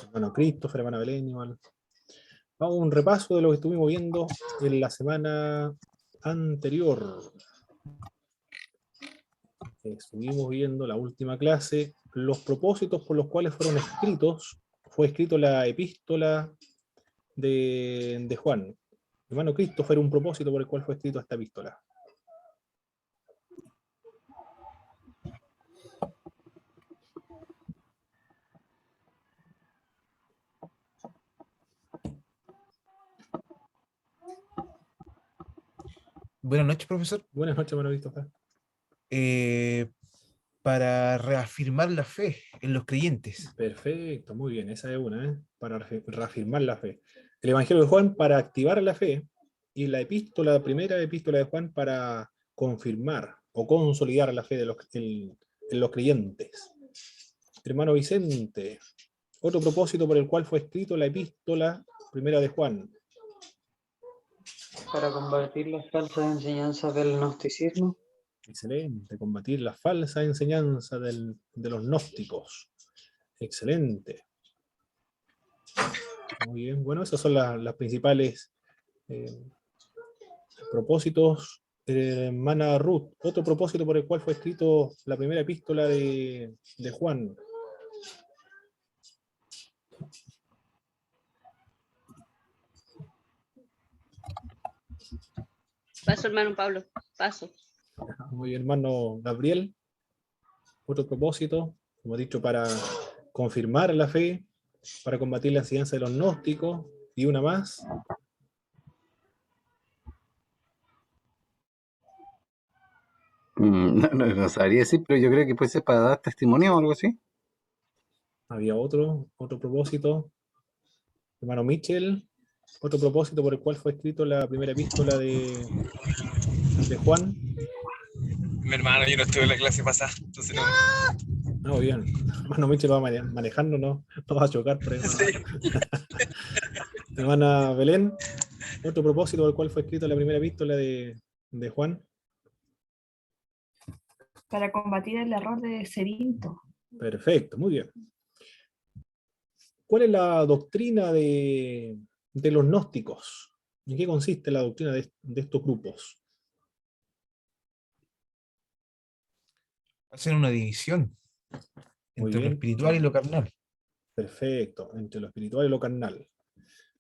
hermano Christopher, hermana Belén, igual. Vamos a un repaso de lo que estuvimos viendo en la semana anterior. Estuvimos viendo la última clase, los propósitos por los cuales fue escrito la epístola de Juan. Hermano Christopher, un propósito por el cual fue escrito esta epístola. Buenas noches, profesor. Buenas noches, hermano Christopher. Para reafirmar la fe en los creyentes. Perfecto, muy bien, esa es una, ¿eh? Para reafirmar la fe. El Evangelio de Juan para activar la fe, y la primera epístola de Juan para confirmar o consolidar la fe en los creyentes. Hermano Vicente, otro propósito por el cual fue escrito la epístola primera de Juan. Para combatir las falsas enseñanzas del gnosticismo. Excelente, combatir la falsa enseñanza de los gnósticos. Excelente. Muy bien, bueno, esas son las principales propósitos. Hermana Ruth, otro propósito por el cual fue escrito la primera epístola de Juan. Paso, hermano Pablo, paso. Muy bien, hermano Gabriel, otro propósito, como he dicho, para confirmar la fe, para combatir la enseñanza de los gnósticos, y una más. No sabría decir, pero yo creo que puede ser para dar testimonio o algo así. Había otro propósito. Hermano Mitchell, otro propósito por el cual fue escrito la primera epístola de Juan. Mi hermano, yo no estuve en la clase pasada, entonces no. No, bien. Hermano Mitchell va manejando, no va a chocar por ahí. Sí. Hermana Belén, otro propósito por el cual fue escrito la primera epístola de Juan. Para combatir el error de Cerinto. Perfecto, muy bien. ¿Cuál es la doctrina de los gnósticos? ¿En qué consiste la doctrina de estos grupos? Hacen una división Muy entre lo bien. espiritual y lo carnal. Perfecto, entre lo espiritual y lo carnal.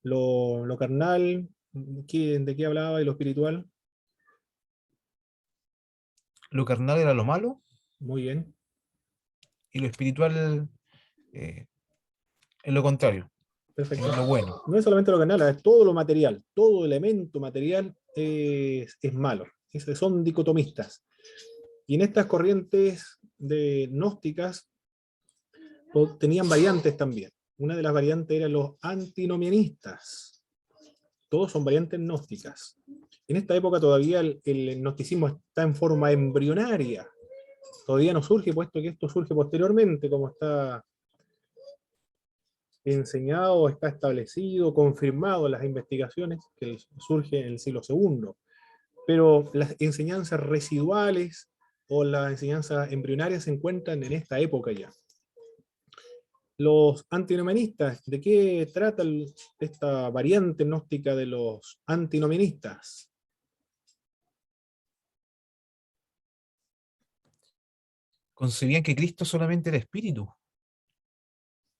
Lo carnal, ¿de qué hablaba? ¿Y lo espiritual? Lo carnal era lo malo Muy bien. y lo espiritual es lo contrario. Perfecto. Es lo bueno. No es solamente lo carnal, es todo lo material. Todo elemento material es malo. Son dicotomistas. Y en estas corrientes de gnósticas tenían variantes también. Una de las variantes eran los antinomianistas. Todos son variantes gnósticas. En esta época todavía el gnosticismo está en forma embrionaria. Todavía no surge, puesto que esto surge posteriormente, como está enseñado, está establecido, confirmado en las investigaciones, que surge en el siglo II. Pero las enseñanzas residuales o las enseñanzas embrionarias se encuentran en esta época ya. Los antinomianistas, ¿de qué trata esta variante gnóstica de los antinomianistas? Concebían que Cristo solamente era espíritu,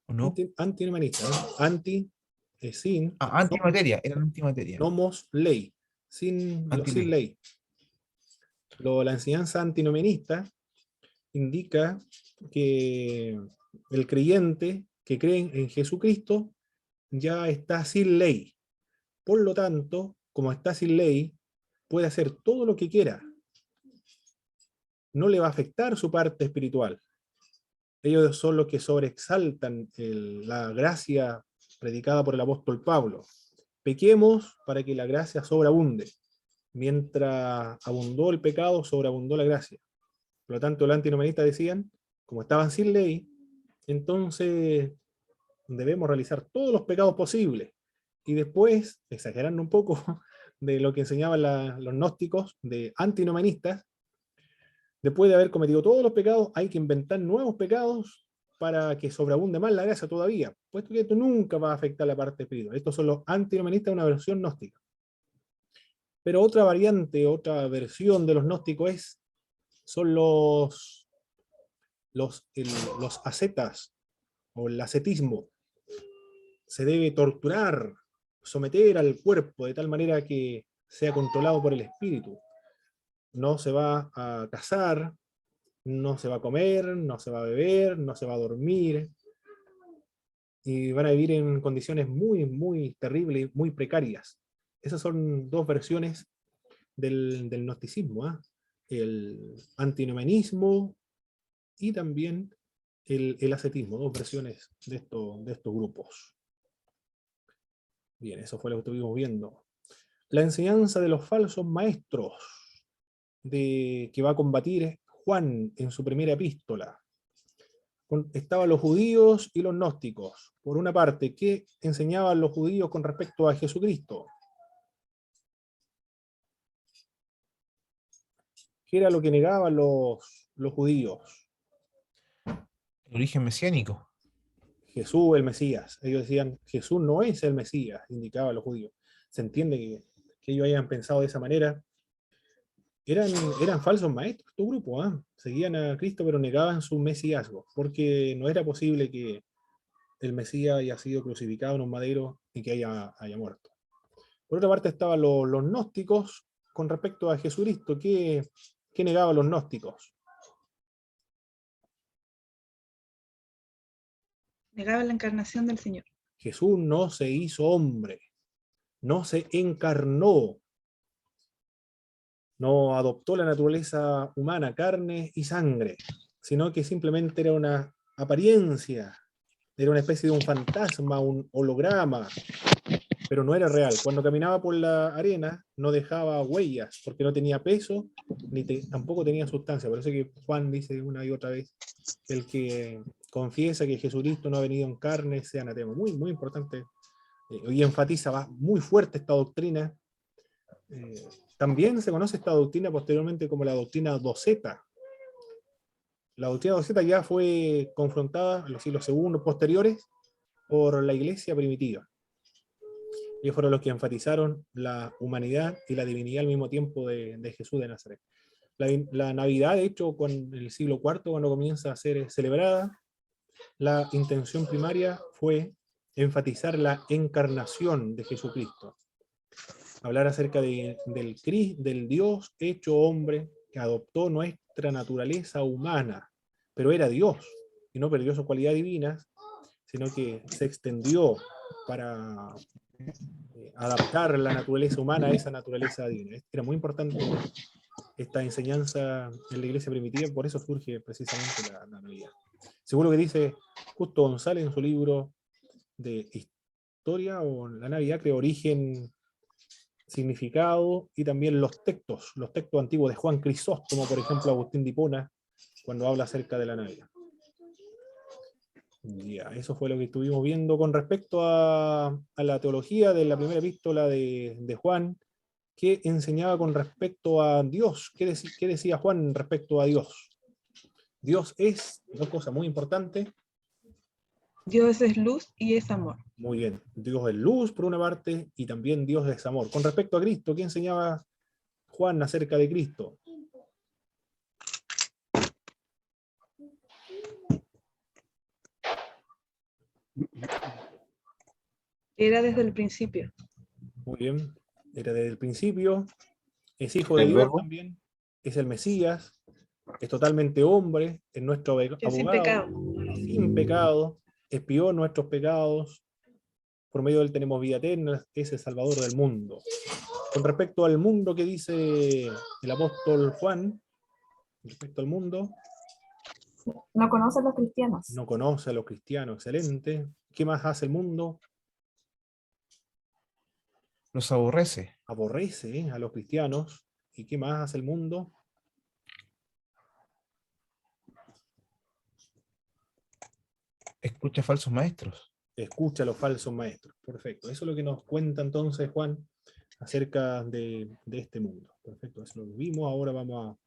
¿o no? Antinomianistas, ¿no? Anti, sin, Antimateria, eran antimateria. nomos ley, sin ley. La enseñanza antinomianista indica que el creyente que cree en Jesucristo ya está sin ley. Por lo tanto, como está sin ley, puede hacer todo lo que quiera. No le va a afectar su parte espiritual. Ellos son los que sobreexaltan la gracia predicada por el apóstol Pablo. Pequemos para que la gracia sobreabunde. Mientras abundó el pecado, sobreabundó la gracia. Por lo tanto, los antinomianistas decían, como estaban sin ley, entonces debemos realizar todos los pecados posibles. Y después, exagerando un poco de lo que enseñaban los gnósticos de antinomianistas, después de haber cometido todos los pecados, hay que inventar nuevos pecados para que sobreabunde más la gracia todavía, puesto que esto nunca va a afectar la parte espiritual. Estos son los antinomianistas, una versión gnóstica. Pero otra variante, otra versión de los gnósticos son los ascetas, o el ascetismo. Se debe torturar, someter al cuerpo de tal manera que sea controlado por el espíritu. No se va a casar, no se va a comer, no se va a beber, no se va a dormir, y van a vivir en condiciones muy, muy terribles, muy precarias. Esas son dos versiones del gnosticismo, ¿eh? El antinomianismo y también el ascetismo, dos versiones de estos grupos. Bien, eso fue lo que estuvimos viendo. La enseñanza de los falsos maestros que va a combatir Juan en su primera epístola. Estaban los judíos y los gnósticos. Por una parte, ¿qué enseñaban los judíos con respecto a Jesucristo? ¿Qué era lo que negaban los judíos? El origen mesiánico. Jesús el Mesías. Ellos decían, Jesús no es el Mesías, indicaban los judíos. Se entiende que ellos hayan pensado de esa manera. Eran falsos maestros, tu grupo, ¿eh? Seguían a Cristo, pero negaban su mesiasgo, porque no era posible que el Mesías haya sido crucificado en un madero y que haya muerto. Por otra parte estaban los gnósticos con respecto a Jesucristo. ¿Qué negaban los gnósticos? Negaba la encarnación del Señor. Jesús no se hizo hombre, no se encarnó, no adoptó la naturaleza humana, carne y sangre, sino que simplemente era una apariencia, era una especie de un fantasma, un holograma, pero no era real. Cuando caminaba por la arena no dejaba huellas, porque no tenía peso, tampoco tenía sustancia. Por eso que Juan dice una y otra vez, el que confiesa que Jesucristo no ha venido en carne, sea anatema. Muy, muy importante. Y enfatiza muy fuerte esta doctrina. También se conoce esta doctrina posteriormente como la doctrina doceta. La doctrina doceta ya fue confrontada en los siglos segundos posteriores por la iglesia primitiva. Ellos fueron los que enfatizaron la humanidad y la divinidad al mismo tiempo de Jesús de Nazaret. La Navidad, de hecho, con el siglo IV, cuando comienza a ser celebrada, la intención primaria fue enfatizar la encarnación de Jesucristo. Hablar acerca del Dios hecho hombre, que adoptó nuestra naturaleza humana, pero era Dios, y no perdió sus cualidades divinas, sino que se extendió para adaptar la naturaleza humana a esa naturaleza divina. Era muy importante esta enseñanza en la iglesia primitiva, por eso surge precisamente la Navidad. Según lo que dice Justo González en su libro de historia, o la Navidad, creo, origen, significado, y también los textos antiguos de Juan Crisóstomo, por ejemplo, Agustín de Hipona, cuando habla acerca de la Navidad. Ya, eso fue lo que estuvimos viendo con respecto a la teología de la primera epístola de Juan, que enseñaba con respecto a Dios. ¿Qué decía Juan respecto a Dios? Dios es, dos cosas muy importantes. Dios es luz y es amor. Muy bien, Dios es luz por una parte, y también Dios es amor. Con respecto a Cristo, ¿qué enseñaba Juan acerca de Cristo? Era desde el principio. Muy bien, era desde el principio, es hijo de ¿El Dios verbo? también, es el Mesías, es totalmente hombre, es nuestro abogado, Sin pecado. sin pecado, expió nuestros pecados, por medio de él tenemos vida eterna, es el Salvador del mundo. Con respecto al mundo, ¿qué dice el apóstol Juan? Respecto al mundo, No conocen los cristianos. no conoce a los cristianos, excelente. ¿Qué más hace el mundo? Los aborrece. Aborrece a los cristianos. ¿Y qué más hace el mundo? Escucha falsos maestros. Escucha a los falsos maestros. Perfecto. Eso es lo que nos cuenta entonces Juan acerca de este mundo. Perfecto. Eso lo vimos. Ahora vamos a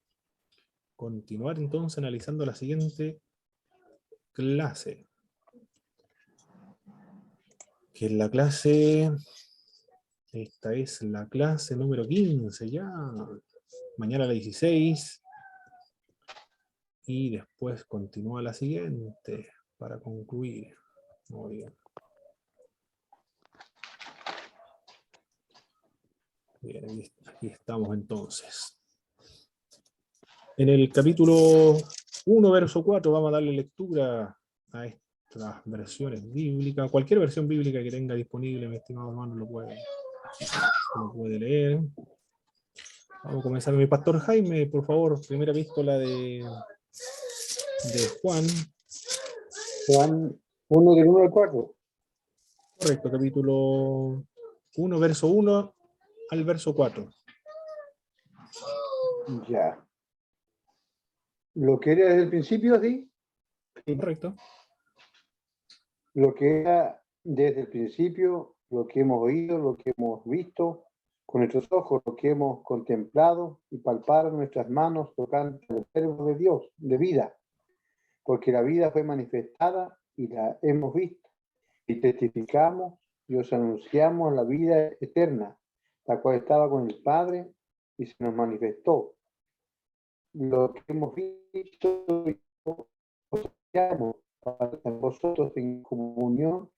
continuar entonces analizando la siguiente clase. Que es la clase, esta es la clase número 15 ya. Mañana la 16. Y después continúa la siguiente para concluir. Muy bien. Bien, aquí estamos entonces. En el capítulo 1, verso 4, vamos a darle lectura a estas versiones bíblicas. Cualquier versión bíblica que tenga disponible, mi estimado hermano, lo puede leer. Vamos a comenzar. Mi pastor Jaime, por favor, primera epístola de Juan. Juan 1 del 1 al 4. Correcto, capítulo 1, verso 1 al verso 4. Ya. Lo que era desde el principio, ¿sí? Correcto. Lo que era desde el principio, lo que hemos oído, lo que hemos visto con nuestros ojos, lo que hemos contemplado y palpado en nuestras manos tocante al verbo de Dios, de vida. Porque la vida fue manifestada y la hemos visto. Y testificamos y os anunciamos la vida eterna, la cual estaba con el Padre y se nos manifestó. Lo que hemos visto y os anunciamos para que vosotros en comunión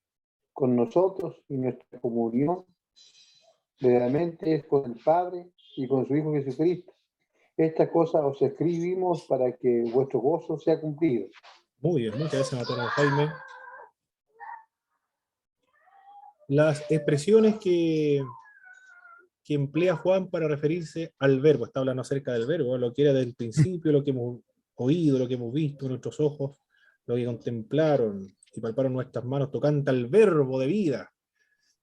con nosotros, y nuestra comunión verdaderamente es con el Padre y con su Hijo Jesucristo. Estas cosas os escribimos para que vuestro gozo sea cumplido. Muy bien, muchas gracias, pastor Jaime. Las expresiones que emplea Juan para referirse al verbo, está hablando acerca del verbo, lo que era del principio, lo que hemos oído, lo que hemos visto con nuestros ojos, lo que contemplaron y palparon nuestras manos tocante al verbo de vida.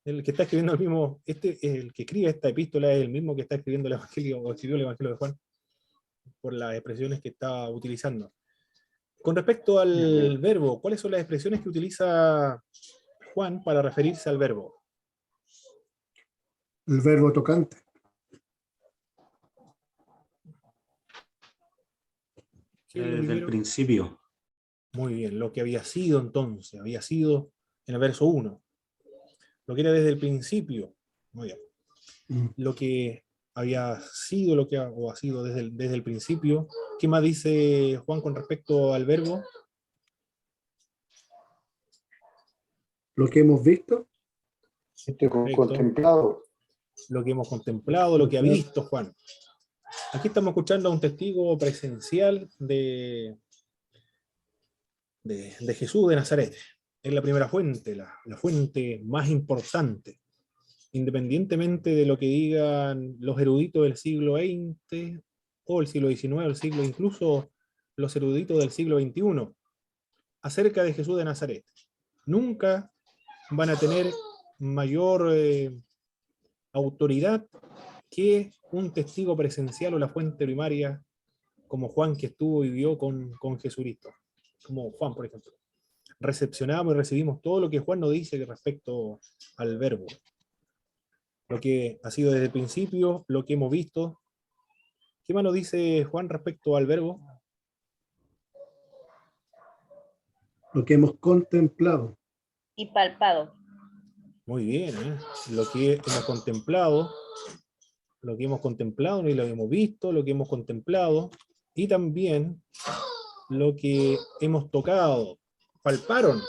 El que está escribiendo el mismo, el que escribe esta epístola es el mismo que está escribiendo el Evangelio, o escribió el Evangelio de Juan, por las expresiones que está utilizando. Con respecto al verbo, ¿cuáles son las expresiones que utiliza Juan para referirse al verbo? El verbo tocante. Desde el principio. Muy bien, lo que había sido entonces, había sido en el verso 1. Lo que era desde el principio, muy bien. Lo que había sido, o ha sido desde el principio. ¿Qué más dice Juan con respecto al verbo? Lo que hemos visto. Contemplado. Lo que hemos contemplado, lo que ha visto Juan. Aquí estamos escuchando a un testigo presencial de Jesús de Nazaret. Es la primera fuente, la fuente más importante. Independientemente de lo que digan los eruditos del siglo XX, o el siglo XIX, el siglo, incluso los eruditos del siglo XXI, acerca de Jesús de Nazaret. Nunca van a tener mayor autoridad que un testigo presencial o la fuente primaria como Juan, que estuvo y vivió con Jesucristo. Como Juan, por ejemplo. Recepcionamos y recibimos todo lo que Juan nos dice respecto al verbo. Lo que ha sido desde el principio, lo que hemos visto. ¿Qué más nos dice Juan respecto al verbo? Lo que hemos contemplado. Y palpado. Muy bien, ¿eh? Lo que hemos contemplado, y lo que hemos visto, lo que hemos contemplado, y también lo que hemos tocado, palparon.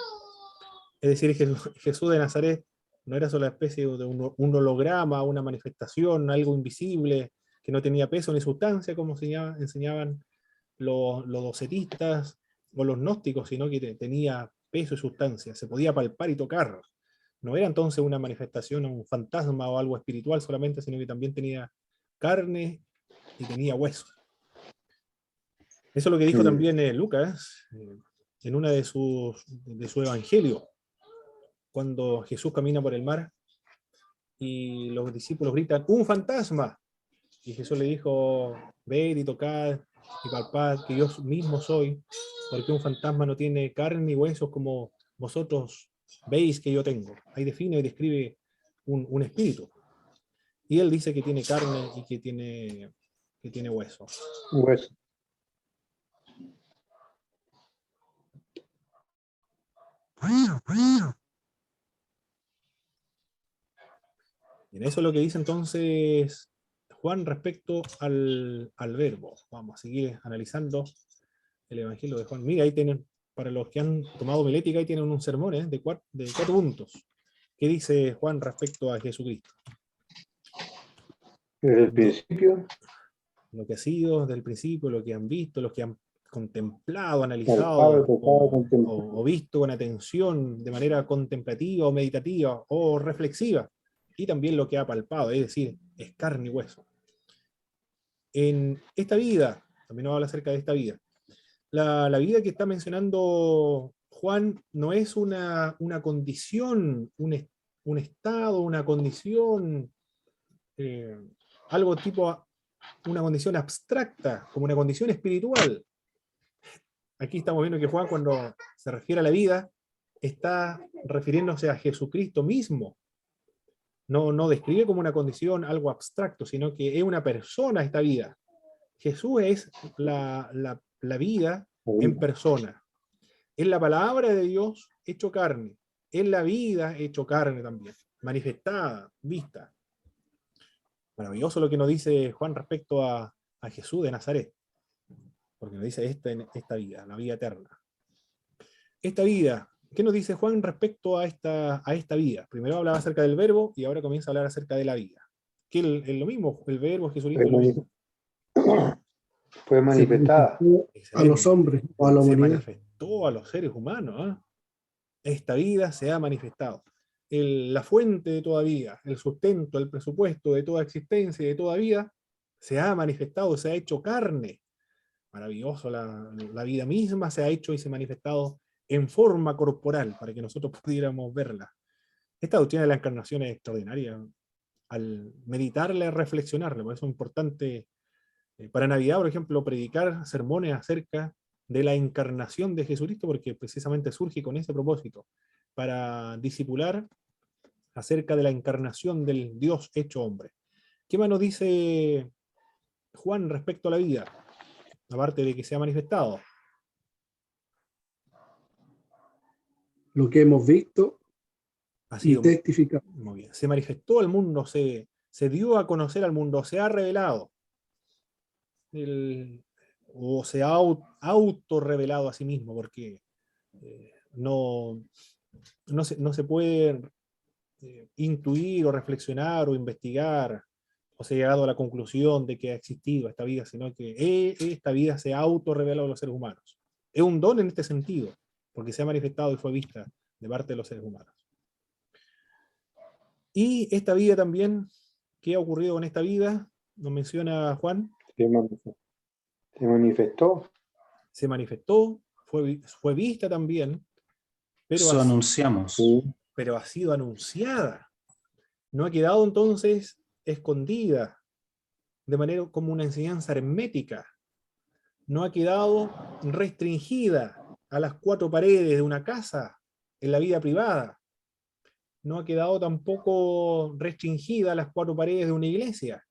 Es decir, Jesús de Nazaret no era solo una especie de un holograma, una manifestación, algo invisible, que no tenía peso ni sustancia, como enseñaban los docetistas o los gnósticos, sino que tenía peso y sustancia, se podía palpar y tocar. No era entonces una manifestación, un fantasma o algo espiritual solamente, sino que también tenía carne y tenía hueso. Eso es lo que dijo también Lucas en una de su evangelio, cuando Jesús camina por el mar y los discípulos gritan, ¡un fantasma! Y Jesús le dijo, ved y tocad y palpad, que yo mismo soy, porque un fantasma no tiene carne ni huesos como vosotros veis que yo tengo. Ahí define y describe un espíritu. Y él dice que tiene carne y que tiene hueso. Hueso. En eso es lo que dice entonces Juan respecto al verbo. Vamos a seguir analizando el Evangelio de Juan. Mira, ahí tienen, para los que han tomado homilética, ahí tienen un sermón de 4 puntos. ¿Qué dice Juan respecto a Jesucristo? Desde el principio, Lo que ha sido desde el principio, lo que han visto, lo que han contemplado, palpado, analizado, tocado, contemplado. o visto con atención de manera contemplativa o meditativa o reflexiva, y también lo que ha palpado, es decir, es carne y hueso. En esta vida, también nos habla acerca de esta vida, la vida que está mencionando Juan no es una condición, un estado, una condición, algo tipo una condición abstracta, como una condición espiritual. Aquí estamos viendo que Juan, cuando se refiere a la vida, está refiriéndose a Jesucristo mismo. No describe como una condición algo abstracto, sino que es una persona esta vida. Jesús es la vida en persona. Es la palabra de Dios hecho carne. Es la vida hecho carne también, manifestada, vista. Maravilloso lo que nos dice Juan respecto a Jesús de Nazaret. Porque nos dice esta vida, la vida eterna. Esta vida, ¿qué nos dice Juan respecto a esta vida? Primero hablaba acerca del verbo y ahora comienza a hablar acerca de la vida. Que es lo mismo, el verbo, Jesucristo es lo mismo. Fue manifestada. A los hombres o a la Se humanidad. manifestó a los seres humanos. Esta vida se ha manifestado. La fuente de toda vida, el sustento, el presupuesto de toda existencia y de toda vida, se ha manifestado, se ha hecho carne. Maravilloso, la vida misma se ha hecho y se ha manifestado en forma corporal, para que nosotros pudiéramos verla. Esta doctrina de la encarnación es extraordinaria. Al meditarla, reflexionarla, por eso es importante para Navidad, por ejemplo, predicar sermones acerca de la encarnación de Jesucristo, porque precisamente surge con ese propósito, para discipular acerca de la encarnación del Dios hecho hombre. ¿Qué más nos dice Juan respecto a la vida? Aparte de que se ha manifestado. Lo que hemos visto Ha y sido testificado. muy bien. Se manifestó al mundo, se dio a conocer al mundo, se ha revelado. O se ha autorrevelado a sí mismo, porque no se puede intuir o reflexionar o investigar o se ha llegado a la conclusión de que ha existido esta vida, sino que esta vida se ha autorrevelado a los seres humanos. Es un don en este sentido, porque se ha manifestado y fue vista de parte de los seres humanos. Y esta vida también, ¿qué ha ocurrido con esta vida? Nos menciona Juan. Se manifestó. Se manifestó, fue vista también, Eso anunciamos. pero ha sido anunciada. No ha quedado entonces escondida de manera como una enseñanza hermética. No ha quedado restringida a las 4 paredes de una casa en la vida privada. No ha quedado tampoco restringida a las 4 paredes de una iglesia,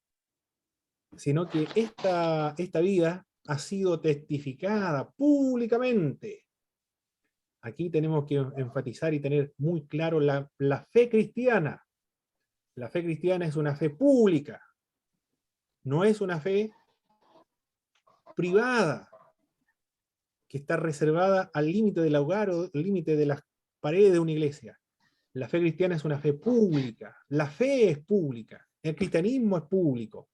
sino que esta vida ha sido testificada públicamente. Aquí tenemos que enfatizar y tener muy claro la fe cristiana. La fe cristiana es una fe pública, no es una fe privada, que está reservada al límite del hogar o al límite de las paredes de una iglesia. La fe cristiana es una fe pública, la fe es pública, el cristianismo es público.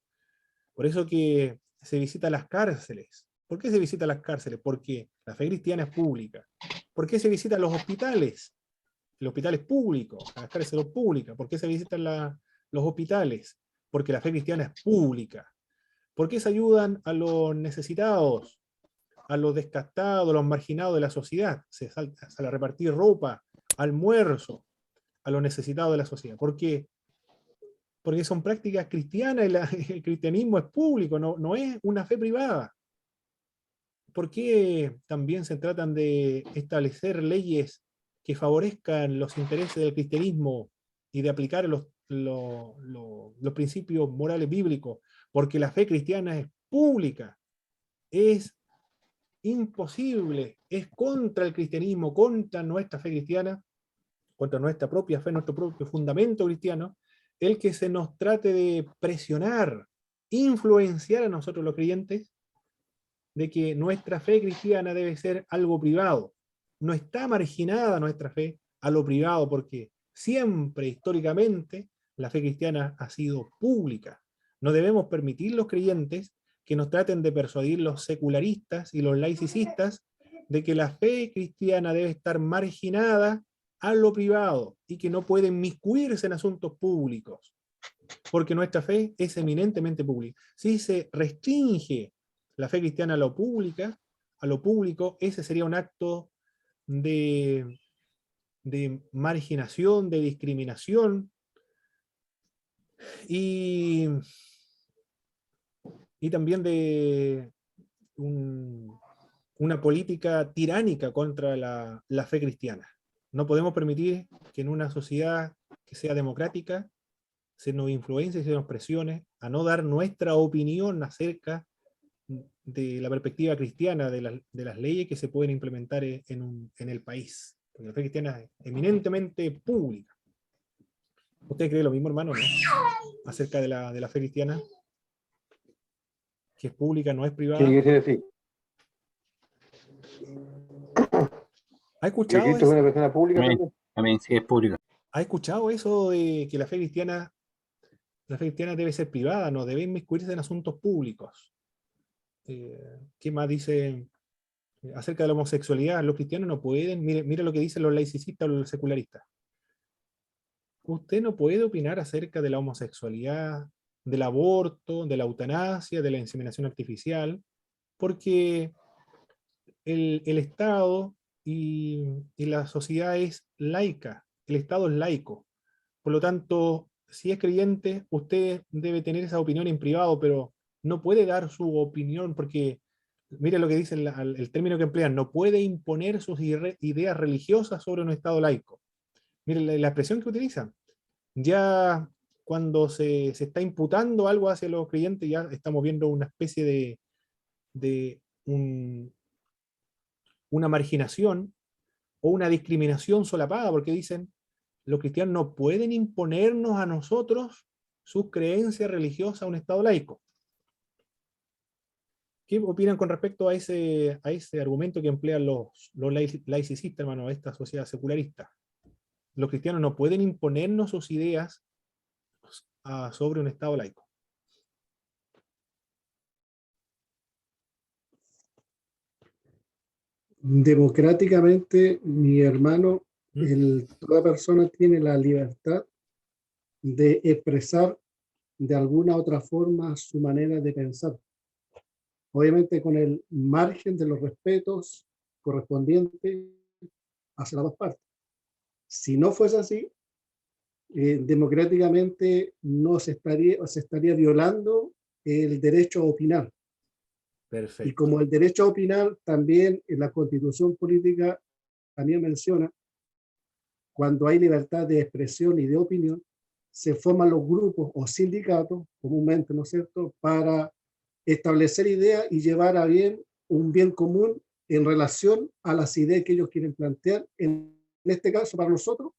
Por eso que se visita las cárceles. ¿Por qué se visita las cárceles? Porque la fe cristiana es pública. ¿Por qué se visitan los hospitales? Los hospitales públicos, las cárceles públicas. ¿Por qué se visitan los hospitales? Porque la fe cristiana es pública. ¿Por qué se ayudan a los necesitados, a los descastados, a los marginados de la sociedad? Se sale a repartir ropa, almuerzo, a los necesitados de la sociedad. ¿Por qué? Porque son prácticas cristianas y el cristianismo es público, no es una fe privada. ¿Por qué también se tratan de establecer leyes que favorezcan los intereses del cristianismo y de aplicar los principios morales bíblicos? Porque la fe cristiana es pública, es imposible, es contra el cristianismo, contra nuestra fe cristiana, contra nuestra propia fe, nuestro propio fundamento cristiano, el que se nos trate de presionar, influenciar a nosotros los creyentes, de que nuestra fe cristiana debe ser algo privado. No está marginada nuestra fe a lo privado, porque siempre, históricamente, la fe cristiana ha sido pública. No debemos permitir los creyentes que nos traten de persuadir los secularistas y los laicistas de que la fe cristiana debe estar marginada a lo privado y que no pueden inmiscuirse en asuntos públicos, porque nuestra fe es eminentemente pública. Si se restringe la fe cristiana a lo público, ese sería un acto de marginación, de discriminación, y también de una política tiránica contra la fe cristiana. No podemos permitir que en una sociedad que sea democrática se nos influencie, se nos presione a no dar nuestra opinión acerca de la perspectiva cristiana de las leyes que se pueden implementar en el país. Porque la fe cristiana es eminentemente pública. ¿Usted cree lo mismo, hermano, no? Acerca de la fe cristiana, que es pública, no es privada. Tiene que ser así. ¿Ha escuchado Cristo es eso? una persona pública también. También sí es público. ¿Ha escuchado eso de que la fe cristiana debe ser privada, no debe inmiscuirse en asuntos públicos? ¿Qué más dice acerca de la homosexualidad? Los cristianos no pueden, mire lo que dicen los laicistas o los secularistas. Usted no puede opinar acerca de la homosexualidad, del aborto, de la eutanasia, de la inseminación artificial, porque el Estado y la sociedad es laica, el Estado es laico. Por lo tanto, si es creyente, usted debe tener esa opinión en privado, pero no puede dar su opinión, porque mire lo que dice el término que emplean, no puede imponer sus ideas religiosas sobre un Estado laico. Mire la expresión que utilizan. Ya cuando se está imputando algo hacia los creyentes, ya estamos viendo una especie de una marginación o una discriminación solapada, porque dicen, los cristianos no pueden imponernos a nosotros sus creencias religiosas a un Estado laico. ¿Qué opinan con respecto a ese argumento que emplean los laicistas, hermano, esta sociedad secularista? Los cristianos no pueden imponernos sus ideas sobre un Estado laico. Democráticamente, mi hermano, toda persona tiene la libertad de expresar de alguna otra forma su manera de pensar. Obviamente con el margen de los respetos correspondientes hacia las dos partes. Si no fuese así, democráticamente no se estaría violando el derecho a opinar. Perfecto. Y como el derecho a opinar también en la Constitución política también menciona, cuando hay libertad de expresión y de opinión, se forman los grupos o sindicatos, comúnmente, ¿no es cierto?, para establecer ideas y llevar a bien un bien común en relación a las ideas que ellos quieren plantear, en este caso para nosotros,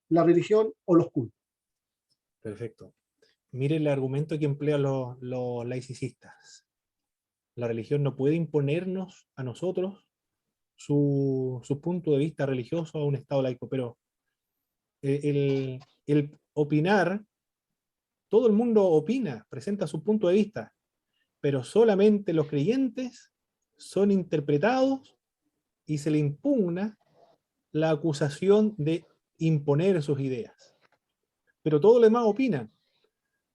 la religión o los cultos. Perfecto. Mire el argumento que emplean los laicistas. La religión no puede imponernos a nosotros su punto de vista religioso a un Estado laico, pero el opinar, todo el mundo opina, presenta su punto de vista, pero solamente los creyentes son interpretados y se le impugna la acusación de imponer sus ideas. Pero todos los demás opinan.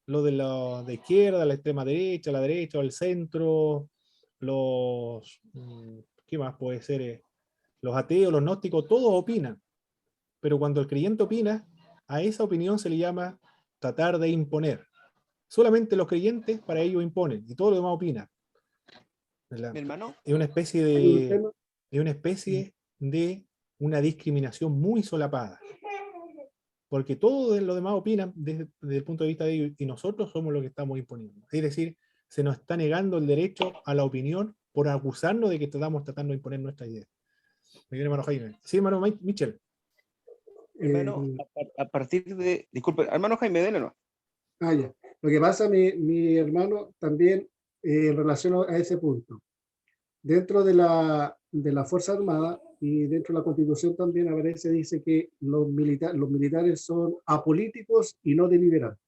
Lo de la de izquierda, la extrema derecha, la derecha o el centro, ¿qué más puede ser? Los ateos, los gnósticos, todos opinan. Pero cuando el creyente opina, a esa opinión se le llama tratar de imponer. Solamente los creyentes para ello imponen, y todo lo demás opina. Mi hermano. Es una especie de una discriminación muy solapada. Porque todos los demás opinan desde el punto de vista de ellos, y nosotros somos los que estamos imponiendo. Es decir, se nos está negando el derecho a la opinión por acusarnos de que estamos tratando de imponer nuestra idea. Muy bien, hermano Jaime. Sí, hermano Michel. Hermano, a partir de... Disculpe, hermano Jaime, dele no. Ya. Lo que pasa, mi hermano, también en relación a ese punto. Dentro de la Fuerza Armada y dentro de la Constitución también aparece, dice que los militares son apolíticos y no deliberantes.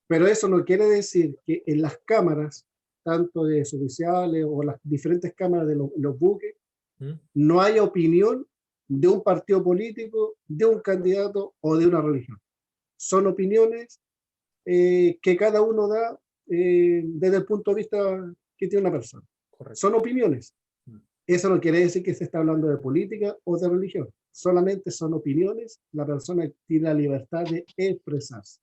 Pero eso no quiere decir que en las cámaras, tanto de oficiales o las diferentes cámaras de los buques, no haya opinión de un partido político, de un candidato o de una religión. Son opiniones que cada uno da desde el punto de vista que tiene una persona. Correcto. Son opiniones. Eso no quiere decir que se está hablando de política o de religión. Solamente son opiniones. La persona tiene la libertad de expresarse.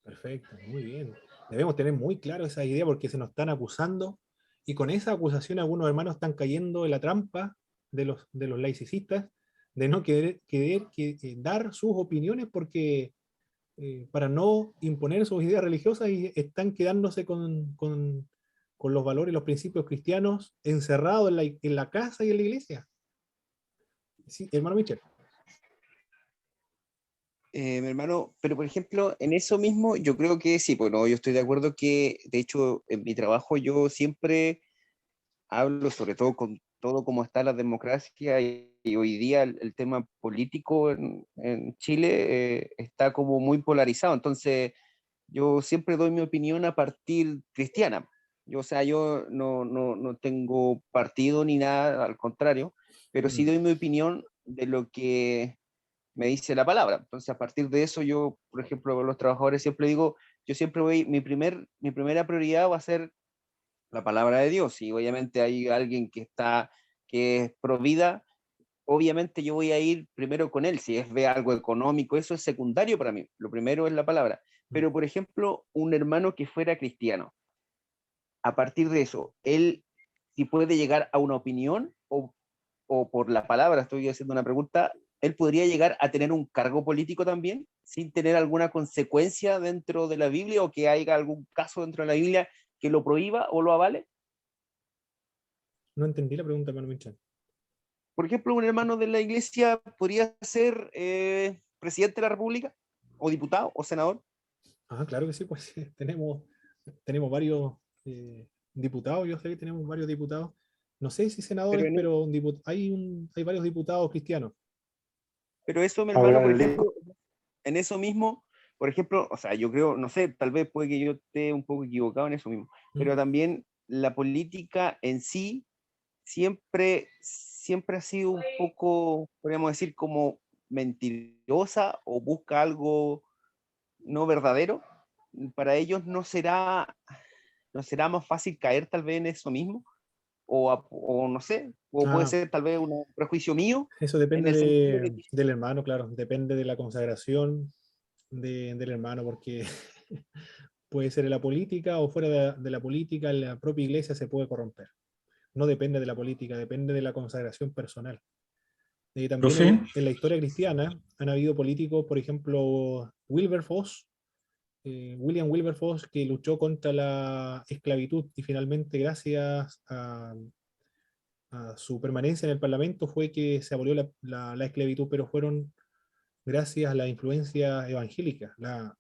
Perfecto, muy bien. Debemos tener muy claro esa idea porque se nos están acusando y con esa acusación algunos hermanos están cayendo en la trampa de los laicistas de no querer dar sus opiniones porque para no imponer sus ideas religiosas y están quedándose con los valores y los principios cristianos encerrados en la casa y en la iglesia. Sí, hermano Michel. Mi hermano, pero por ejemplo, en eso mismo yo creo que sí, bueno, yo estoy de acuerdo que, de hecho, en mi trabajo yo siempre hablo sobre todo con todo cómo está la democracia y hoy día el tema político en Chile está como muy polarizado, entonces yo siempre doy mi opinión a partir cristiana. Yo, o sea, yo no tengo partido ni nada, al contrario, pero sí doy mi opinión de lo que me dice la palabra. Entonces, a partir de eso, yo, por ejemplo, a los trabajadores siempre digo, yo siempre voy, mi primera prioridad va a ser la palabra de Dios. Y obviamente hay alguien que es pro vida, obviamente yo voy a ir primero con él. Si ve algo económico, eso es secundario para mí. Lo primero es la palabra. Pero, por ejemplo, un hermano que fuera cristiano, a partir de eso, él si puede llegar a una opinión o por la palabra, estoy haciendo una pregunta, él podría llegar a tener un cargo político también, sin tener alguna consecuencia dentro de la Biblia o que haya algún caso dentro de la Biblia que lo prohíba o lo avale. No entendí la pregunta, hermano Michel. Por ejemplo, un hermano de la iglesia podría ser presidente de la República, o diputado, o senador. Ah, claro que sí, pues tenemos varios diputados, yo sé que tenemos varios diputados, no sé si senadores, pero hay varios diputados cristianos. Pero eso, mi hermano, por ejemplo, en eso mismo, por ejemplo, o sea, yo creo, no sé, tal vez puede que yo esté un poco equivocado en eso mismo, pero también la política en sí siempre ha sido un poco, podríamos decir, como mentirosa o busca algo no verdadero. Para ellos no será más fácil caer tal vez en eso mismo, o no sé, o puede ser tal vez un prejuicio mío. Eso depende del hermano, claro, depende de la consagración del hermano, porque puede ser en la política o fuera de la política, en la propia iglesia se puede corromper. No depende de la política, depende de la consagración personal. Y también en la historia cristiana han habido políticos, por ejemplo, William Wilberforce, que luchó contra la esclavitud y finalmente gracias a su permanencia en el Parlamento fue que se abolió la esclavitud, pero fueron gracias a la influencia evangélica. La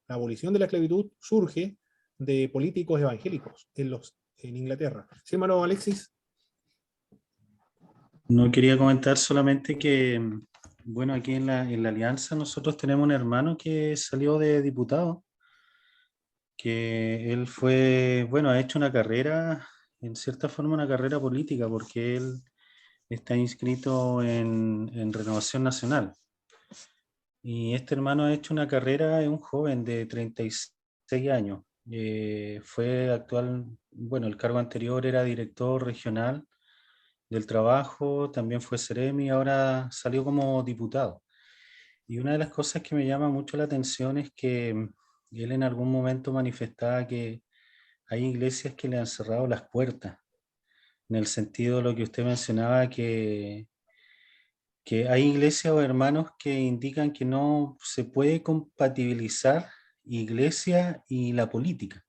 abolición de la esclavitud surge de políticos evangélicos en Inglaterra. ¿Sí, hermano Alexis? No, quería comentar solamente que, bueno, aquí en la Alianza nosotros tenemos un hermano que salió de diputado, que él fue, bueno, ha hecho una carrera, en cierta forma una carrera política, porque él está inscrito en Renovación Nacional. Y este hermano ha hecho una carrera, es un joven de 36 años. Fue bueno, el cargo anterior era director regional del trabajo, también fue Seremi, ahora salió como diputado. Y una de las cosas que me llama mucho la atención es que él en algún momento manifestaba que hay iglesias que le han cerrado las puertas, en el sentido de lo que usted mencionaba, que hay iglesias o hermanos que indican que no se puede compatibilizar iglesia y la política.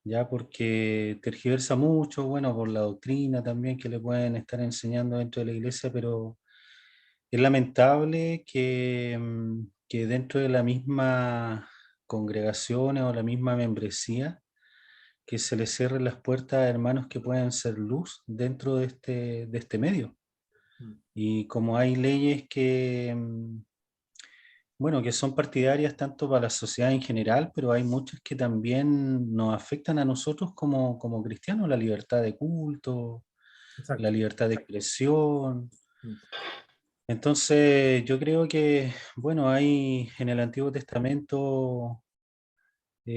ya porque tergiversa mucho, bueno, por la doctrina también que le pueden estar enseñando dentro de la iglesia, pero es lamentable que dentro de la misma congregación o la misma membresía, que se les cierren las puertas a hermanos que pueden ser luz dentro de este medio. Y como hay leyes que, bueno, que son partidarias tanto para la sociedad en general, pero hay muchas que también nos afectan a nosotros como cristianos, la libertad de culto, Exacto. la libertad de expresión. Mm. Entonces, yo creo que, bueno, hay en el Antiguo Testamento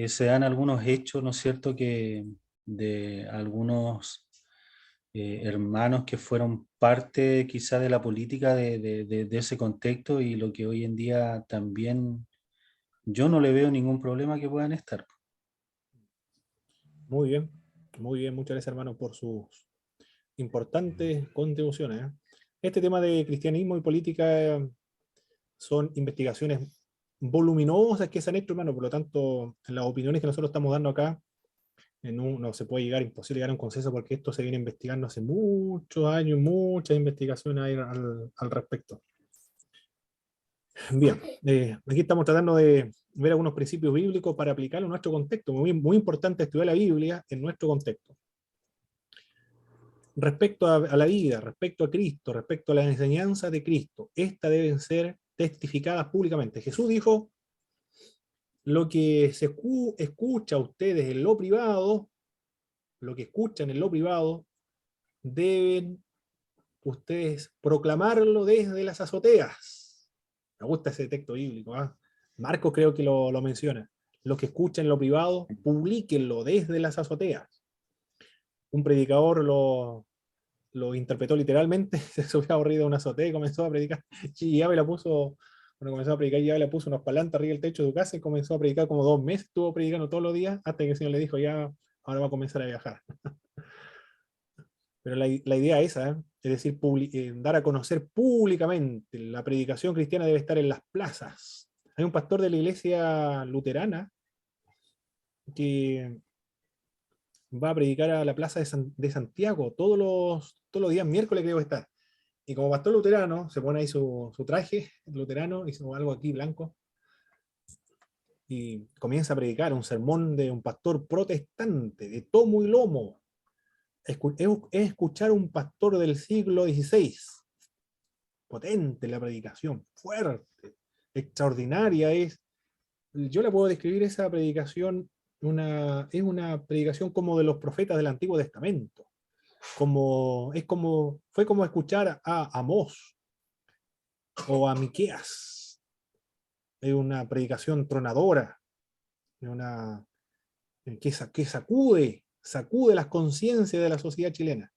se dan algunos hechos, ¿no es cierto?, que de algunos hermanos que fueron parte quizá de la política de ese contexto y lo que hoy en día también yo no le veo ningún problema que puedan estar. Muy bien, muchas gracias hermano por sus importantes contribuciones. Este tema de cristianismo y política son investigaciones voluminosas que se han hecho, hermano, por lo tanto, en las opiniones que nosotros estamos dando acá, no se puede llegar, imposible llegar a un consenso porque esto se viene investigando hace muchos años, muchas investigaciones hay al respecto. Bien, aquí estamos tratando de ver algunos principios bíblicos para aplicarlo en nuestro contexto. Muy importante estudiar la Biblia en nuestro contexto. Respecto a la vida, respecto a Cristo, respecto a las enseñanzas de Cristo, estas deben ser testificadas públicamente. Jesús dijo, lo que se escucha a ustedes en lo privado, lo que escuchan en lo privado, deben ustedes proclamarlo desde las azoteas. Me gusta ese texto bíblico, ¿eh? Marcos creo que lo menciona. Lo que escuchan en lo privado, publíquenlo desde las azoteas. Un predicador lo interpretó literalmente, se subió aburrido a una azotea y comenzó a predicar. Y ya me la puso, cuando comenzó a predicar, ya le puso unos parlantes arriba del techo de su casa y comenzó a predicar como 2 meses, estuvo predicando todos los días, hasta que el Señor le dijo, ya, ahora va a comenzar a viajar. Pero la idea es esa, ¿eh? Es decir, dar a conocer públicamente. La predicación cristiana debe estar en las plazas. Hay un pastor de la iglesia luterana que va a predicar a la plaza de Santiago todos los días, miércoles creo que está. Y como pastor luterano, se pone ahí su traje luterano y algo aquí blanco, y comienza a predicar un sermón de un pastor protestante, de tomo y lomo. Es escuchar un pastor del siglo XVI. Potente la predicación, fuerte, extraordinaria es. Yo la puedo describir esa predicación, es una predicación como de los profetas del Antiguo Testamento. Fue como escuchar a Amós o a Miqueas. Es una predicación tronadora, que sacude las conciencias de la sociedad chilena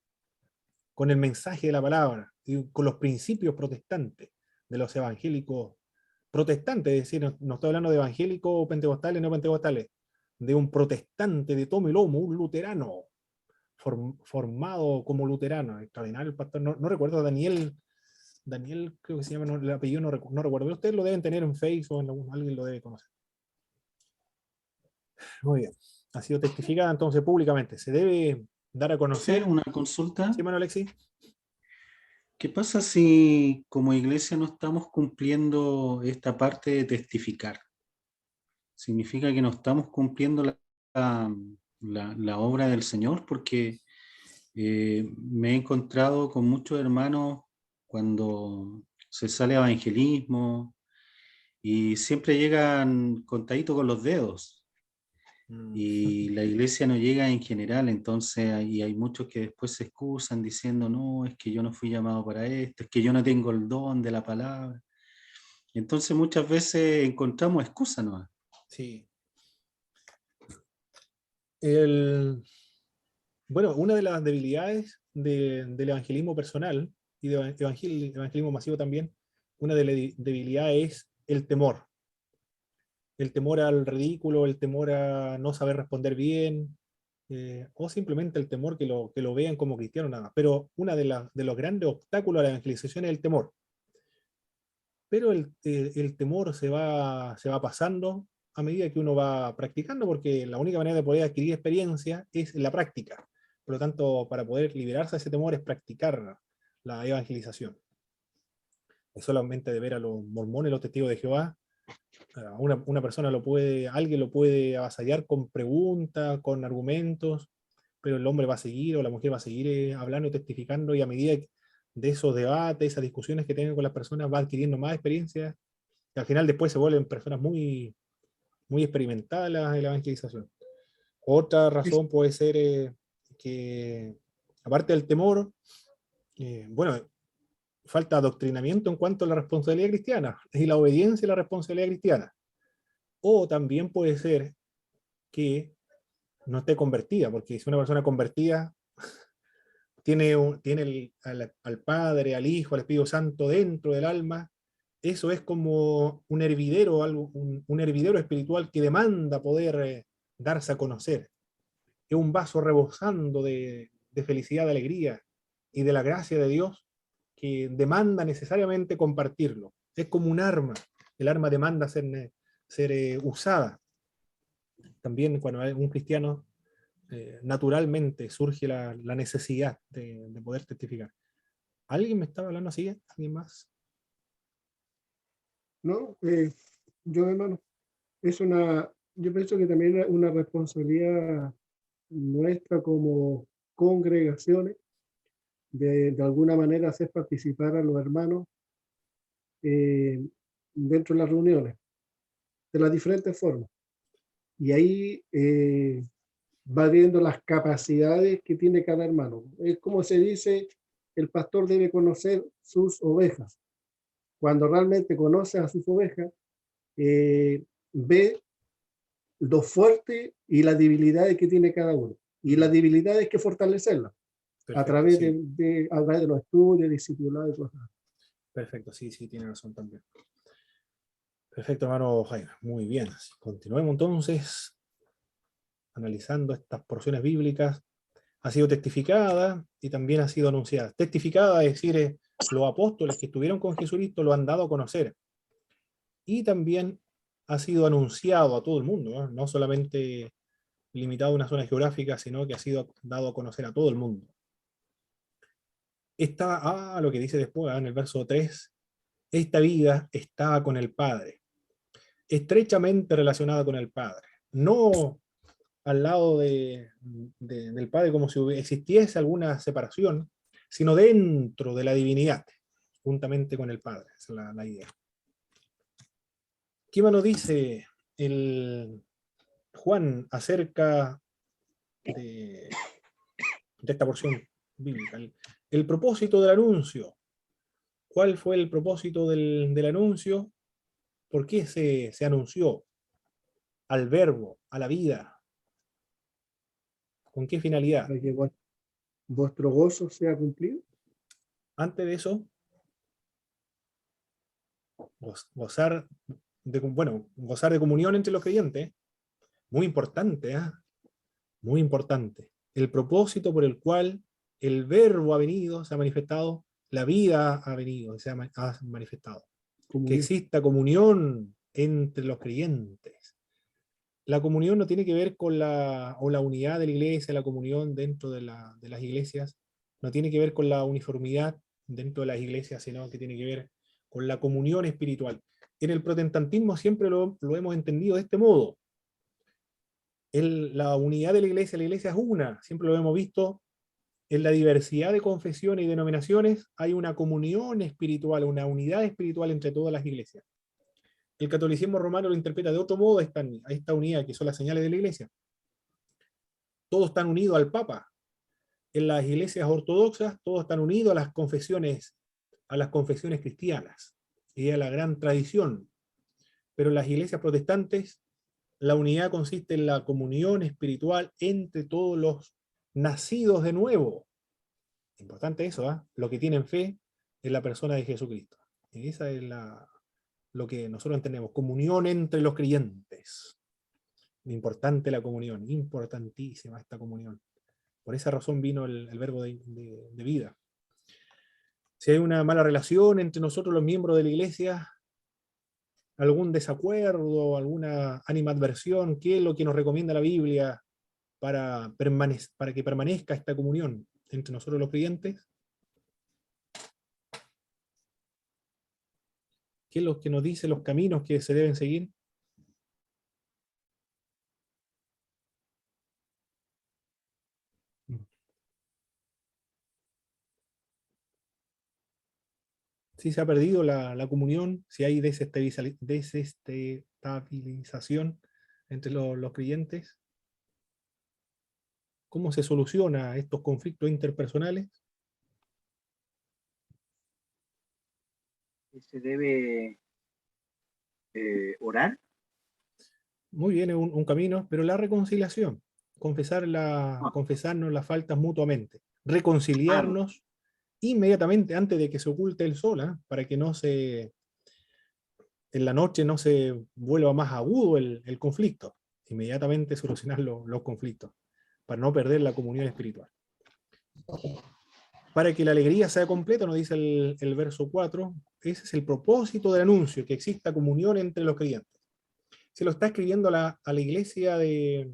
con el mensaje de la palabra y con los principios protestantes de los evangélicos protestantes, es decir, no estoy hablando de evangélicos pentecostales, no pentecostales, de un protestante de tomo y lomo, un luterano, formado como luterano, extraordinario el pastor, no recuerdo, Daniel creo que se llama, el apellido no recuerdo, ustedes lo deben tener en Facebook o alguien lo debe conocer. Muy bien, ha sido testificada entonces públicamente, se debe dar a conocer. ¿Hacer una consulta? Sí, Manuel Alexis. ¿Qué pasa si como iglesia no estamos cumpliendo esta parte de testificar? Significa que no estamos cumpliendo la obra del Señor, porque me he encontrado con muchos hermanos cuando se sale a evangelismo y siempre llegan contaditos con los dedos. Y la iglesia no llega en general, entonces hay muchos que después se excusan diciendo, no, es que yo no fui llamado para esto, es que yo no tengo el don de la palabra. Entonces muchas veces encontramos excusas, ¿no? Sí. Bueno, una de las debilidades del evangelismo personal y de evangelismo masivo también, una de las debilidades es el temor. El temor al ridículo, el temor a no saber responder bien, o simplemente el temor que lo vean como cristiano nada más. Pero uno de los grandes obstáculos a la evangelización es el temor. Pero el temor se va pasando a medida que uno va practicando, porque la única manera de poder adquirir experiencia es la práctica. Por lo tanto, para poder liberarse de ese temor es practicar la evangelización. Es solamente de ver a los mormones, los testigos de Jehová, una persona alguien lo puede avasallar con preguntas, con argumentos, pero el hombre va a seguir o la mujer va a seguir hablando y testificando, y a medida de esos debates, esas discusiones que tienen con las personas, va adquiriendo más experiencia, y al final después se vuelven personas muy, muy experimentadas en la evangelización. Otra razón puede ser que, aparte del temor, bueno, falta adoctrinamiento en cuanto a la responsabilidad cristiana y la obediencia a la responsabilidad cristiana. O también puede ser que no esté convertida, porque si una persona convertida tiene al Padre, al Hijo, al Espíritu Santo dentro del alma, eso es como un hervidero, un hervidero espiritual que demanda poder darse a conocer. Es un vaso rebosando de felicidad, de alegría y de la gracia de Dios, que demanda necesariamente compartirlo. Es como un arma. El arma demanda ser usada. También cuando hay un cristiano, naturalmente surge la necesidad de poder testificar. ¿Alguien me estaba hablando así? ¿Alguien más? No, yo, hermano, yo pienso que también es una responsabilidad nuestra como congregaciones de alguna manera hacer participar a los hermanos dentro de las reuniones, de las diferentes formas. Y ahí va viendo las capacidades que tiene cada hermano. Es como se dice, el pastor debe conocer sus ovejas. Cuando realmente conoce a sus ovejas, ve lo fuerte y las debilidades que tiene cada uno. Y las debilidades hay que fortalecerlas. Perfecto, a través sí. a través de los estudios, discipulados y cosas. Perfecto, sí, tiene razón también. Perfecto, hermano Jaime. Muy bien. Continuemos entonces analizando estas porciones bíblicas. Ha sido testificada y también ha sido anunciada. Testificada, es decir, los apóstoles que estuvieron con Jesucristo lo han dado a conocer. Y también ha sido anunciado a todo el mundo, no solamente limitado a una zona geográfica, sino que ha sido dado a conocer a todo el mundo. Lo que dice después, en el verso 3, esta vida estaba con el Padre, estrechamente relacionada con el Padre, no al lado del Padre como si existiese alguna separación, sino dentro de la divinidad, juntamente con el Padre. Esa es la idea. ¿Qué más nos dice el Juan acerca de esta porción bíblica? El propósito del anuncio. ¿Cuál fue el propósito del anuncio? ¿Por qué se anunció al verbo, a la vida? ¿Con qué finalidad? Para que vuestro gozo sea cumplido. Antes de eso, gozar de comunión entre los creyentes. Muy importante, ¿eh? Muy importante. El propósito por el cual el verbo ha venido, se ha manifestado, la vida ha venido, se ha manifestado. Comunión. Que exista comunión entre los creyentes. La comunión no tiene que ver con la unidad de la iglesia, la comunión dentro de las iglesias, no tiene que ver con la uniformidad dentro de las iglesias, sino que tiene que ver con la comunión espiritual. En el protestantismo siempre lo hemos entendido de este modo. La unidad de la iglesia es una, siempre lo hemos visto. En la diversidad de confesiones y denominaciones hay una comunión espiritual, una unidad espiritual entre todas las iglesias. El catolicismo romano lo interpreta de otro modo a esta unidad, que son las señales de la iglesia. Todos están unidos al Papa. En las iglesias ortodoxas, todos están unidos a las confesiones cristianas y a la gran tradición. Pero en las iglesias protestantes, la unidad consiste en la comunión espiritual entre todos los nacidos de nuevo. Importante eso, ¿eh? Lo que tienen fe en la persona de Jesucristo. Y esa es lo que nosotros entendemos, comunión entre los creyentes. Importante la comunión, importantísima esta comunión. Por esa razón vino el verbo de vida. Si hay una mala relación entre nosotros los miembros de la iglesia, algún desacuerdo, alguna animadversión, qué es lo que nos recomienda la Biblia para que permanezca esta comunión entre nosotros los creyentes. ¿Qué es lo que nos dice los caminos que se deben seguir? Si se ha perdido la comunión, si hay desestabilización entre los creyentes, ¿cómo se soluciona estos conflictos interpersonales? ¿Se debe orar? Muy bien, es un camino, pero la reconciliación, confesarnos las faltas mutuamente, reconciliarnos inmediatamente antes de que se oculte el sol, para que en la noche no se vuelva más agudo el conflicto, inmediatamente solucionar los conflictos, para no perder la comunión espiritual. Para que la alegría sea completa, nos dice el verso 4, ese es el propósito del anuncio, que exista comunión entre los creyentes. Se lo está escribiendo a la iglesia de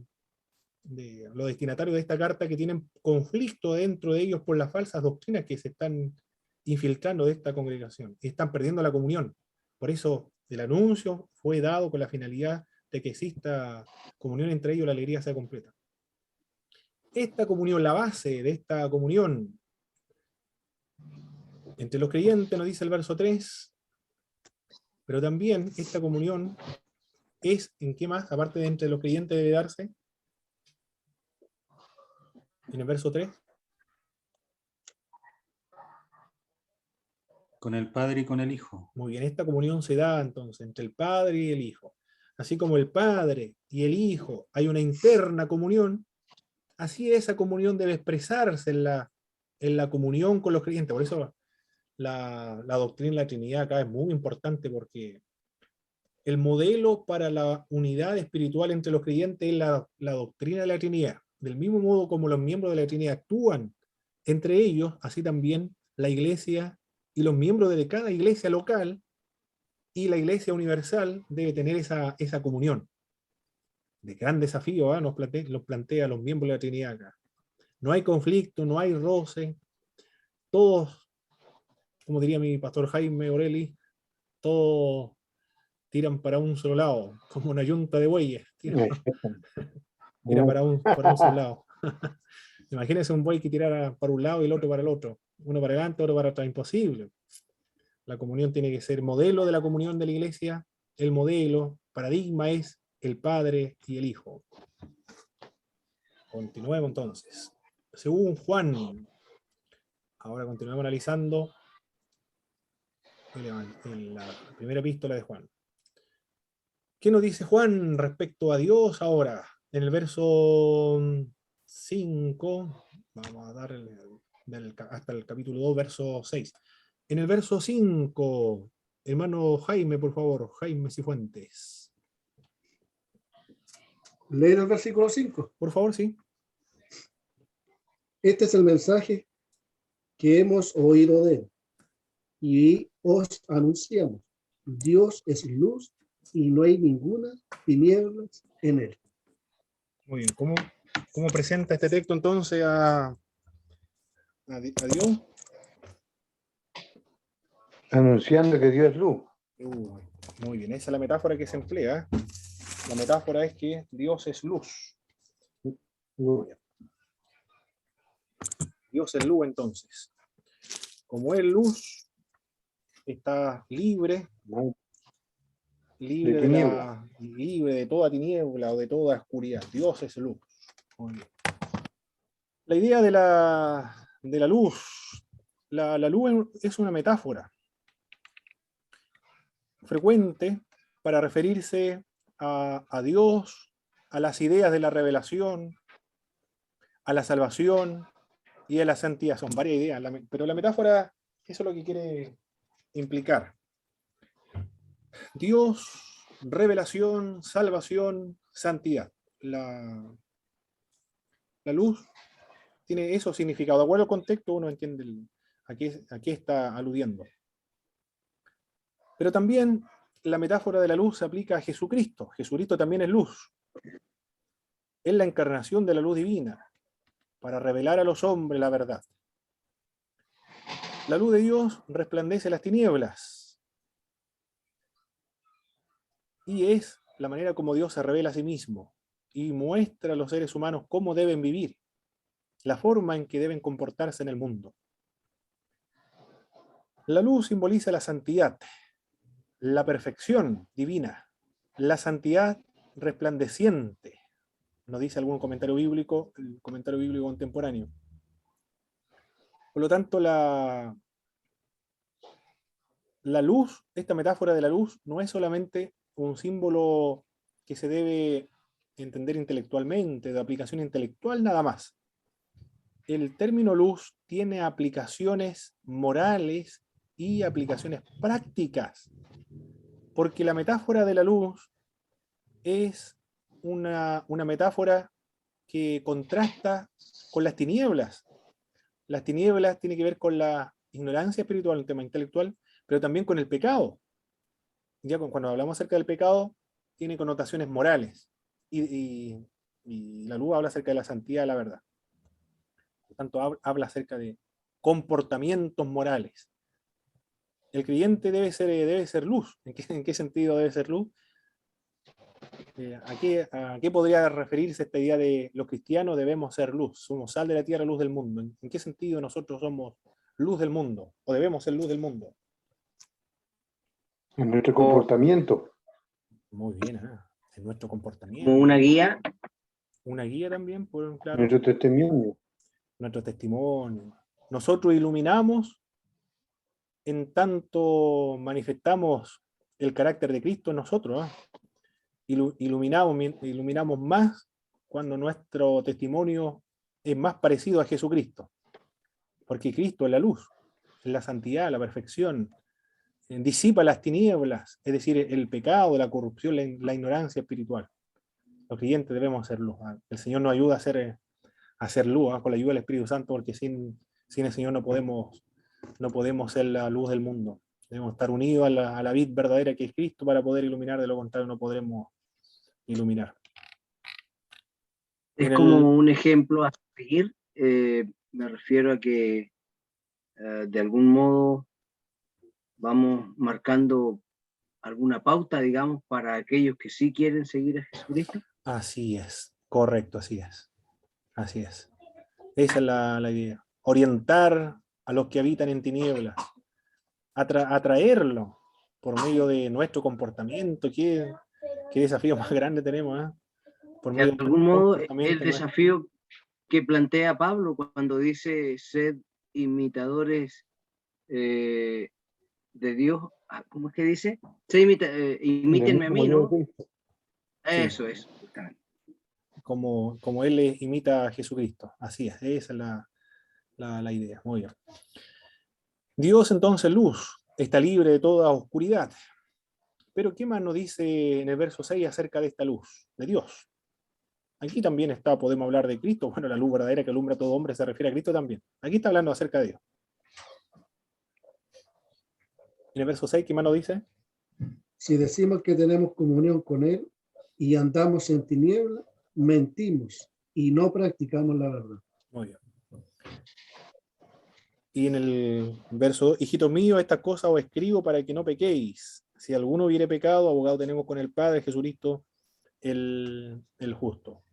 los destinatarios de esta carta, que tienen conflicto dentro de ellos por las falsas doctrinas que se están infiltrando de esta congregación, y están perdiendo la comunión. Por eso el anuncio fue dado con la finalidad de que exista comunión entre ellos, la alegría sea completa. Esta comunión, la base de esta comunión entre los creyentes, nos dice el verso 3, pero también esta comunión es, ¿en qué más? Aparte de entre los creyentes debe darse, en el verso 3. Con el Padre y con el Hijo. Muy bien, esta comunión se da entonces entre el Padre y el Hijo. Así como el Padre y el Hijo hay una interna comunión, así esa comunión debe expresarse en la comunión con los creyentes. Por eso la doctrina de la Trinidad acá es muy importante, porque el modelo para la unidad espiritual entre los creyentes es la doctrina de la Trinidad. Del mismo modo como los miembros de la Trinidad actúan entre ellos, así también la iglesia y los miembros de cada iglesia local y la iglesia universal debe tener esa comunión. De gran desafío, nos plantea los miembros de la Trinidad acá. No hay conflicto, no hay roce, todos, como diría mi pastor Jaime Orelli, todos tiran para un solo lado, como una yunta de bueyes. Tiran para un solo lado. Imagínense un buey que tirara para un lado y el otro para el otro. Uno para adelante, otro para atrás. Imposible. La comunión tiene que ser modelo de la comunión de la iglesia. El modelo, paradigma es el Padre y el Hijo. Continuemos entonces. Según Juan, ahora continuamos analizando en la primera epístola de Juan. ¿Qué nos dice Juan respecto a Dios ahora? En el verso 5, vamos a darle hasta el capítulo 2, verso 6. En el verso 5, hermano Jaime, por favor, Jaime Cifuentes. Leer el versículo 5. Por favor, sí. Este es el mensaje que hemos oído de él y os anunciamos. Dios es luz y no hay ninguna tinieblas en él. Muy bien. ¿Cómo presenta este texto entonces a Dios? Anunciando que Dios es luz. Muy bien, esa es la metáfora que se emplea. La metáfora es que Dios es luz. Dios es luz entonces. Como es luz, está libre de toda tiniebla o de toda oscuridad. Dios es luz. Muy bien. La idea de la luz. La luz es una metáfora frecuente para referirse a Dios, a las ideas de la revelación, a la salvación y a la santidad. Son varias ideas, pero la metáfora, eso es lo que quiere implicar. Dios, revelación, salvación, santidad. La luz tiene esos significados. De acuerdo al contexto, uno entiende a qué está aludiendo. Pero también la metáfora de la luz se aplica a Jesucristo. Jesucristo también es luz. Es la encarnación de la luz divina para revelar a los hombres la verdad. La luz de Dios resplandece las tinieblas y es la manera como Dios se revela a sí mismo y muestra a los seres humanos cómo deben vivir, la forma en que deben comportarse en el mundo. La luz simboliza la santidad, la perfección divina, la santidad resplandeciente, nos dice algún comentario bíblico, el comentario bíblico contemporáneo. Por lo tanto, la luz, esta metáfora de la luz, no es solamente un símbolo que se debe entender intelectualmente, de aplicación intelectual nada más. El término luz tiene aplicaciones morales y aplicaciones prácticas, porque la metáfora de la luz es una metáfora que contrasta con las tinieblas. Las tinieblas tienen que ver con la ignorancia espiritual, un tema intelectual, pero también con el pecado. Ya cuando hablamos acerca del pecado, tiene connotaciones morales, y la luz habla acerca de la santidad de la verdad. Por tanto, habla acerca de comportamientos morales. El creyente debe ser luz. ¿En qué sentido debe ser luz? ¿A qué podría referirse esta idea de los cristianos debemos ser luz? Somos sal de la tierra, luz del mundo. ¿En qué sentido nosotros somos luz del mundo? ¿O debemos ser luz del mundo? En nuestro comportamiento. Muy bien, en nuestro comportamiento. Como una guía. Una guía también, claro. Nuestro testimonio. Nuestro testimonio. Nosotros iluminamos en tanto manifestamos el carácter de Cristo en nosotros. Iluminamos más cuando nuestro testimonio es más parecido a Jesucristo. Porque Cristo es la luz, es la santidad, la perfección, disipa las tinieblas, es decir, el pecado, la corrupción, la ignorancia espiritual. Los creyentes debemos hacer luz. El Señor nos ayuda a hacer luz, con la ayuda del Espíritu Santo, porque sin el Señor no podemos ser la luz del mundo. Debemos estar unidos a la vid verdadera que es Cristo para poder iluminar, de lo contrario no podremos iluminar. Es como un ejemplo a seguir. Me refiero a que de algún modo vamos marcando alguna pauta, digamos, para aquellos que sí quieren seguir a Jesucristo. Así es, correcto, así es. Así es. Esa es la idea. Orientar a los que habitan en tinieblas, atraerlo por medio de nuestro comportamiento. ¿Qué desafío más grande tenemos? Por de algún modo, el desafío que plantea Pablo cuando dice sed imitadores de Dios, ¿cómo es que dice? Imítenme a mí, ¿no? Eso es. Como Él imita a Jesucristo. Así es, esa es la idea. Muy bien. Dios entonces luz, está libre de toda oscuridad. Pero ¿qué más nos dice en el verso 6 acerca de esta luz? De Dios. Aquí también podemos hablar de Cristo. Bueno, la luz verdadera que alumbra a todo hombre se refiere a Cristo también. Aquí está hablando acerca de Dios. En el verso 6, ¿qué más nos dice? Si decimos que tenemos comunión con Él y andamos en tinieblas, mentimos y no practicamos la verdad. Muy bien. Y en el verso 2, hijitos míos, estas cosas os escribo para que no pequéis. Si alguno hubiere pecado, abogado tenemos con el Padre, Jesucristo, el justo.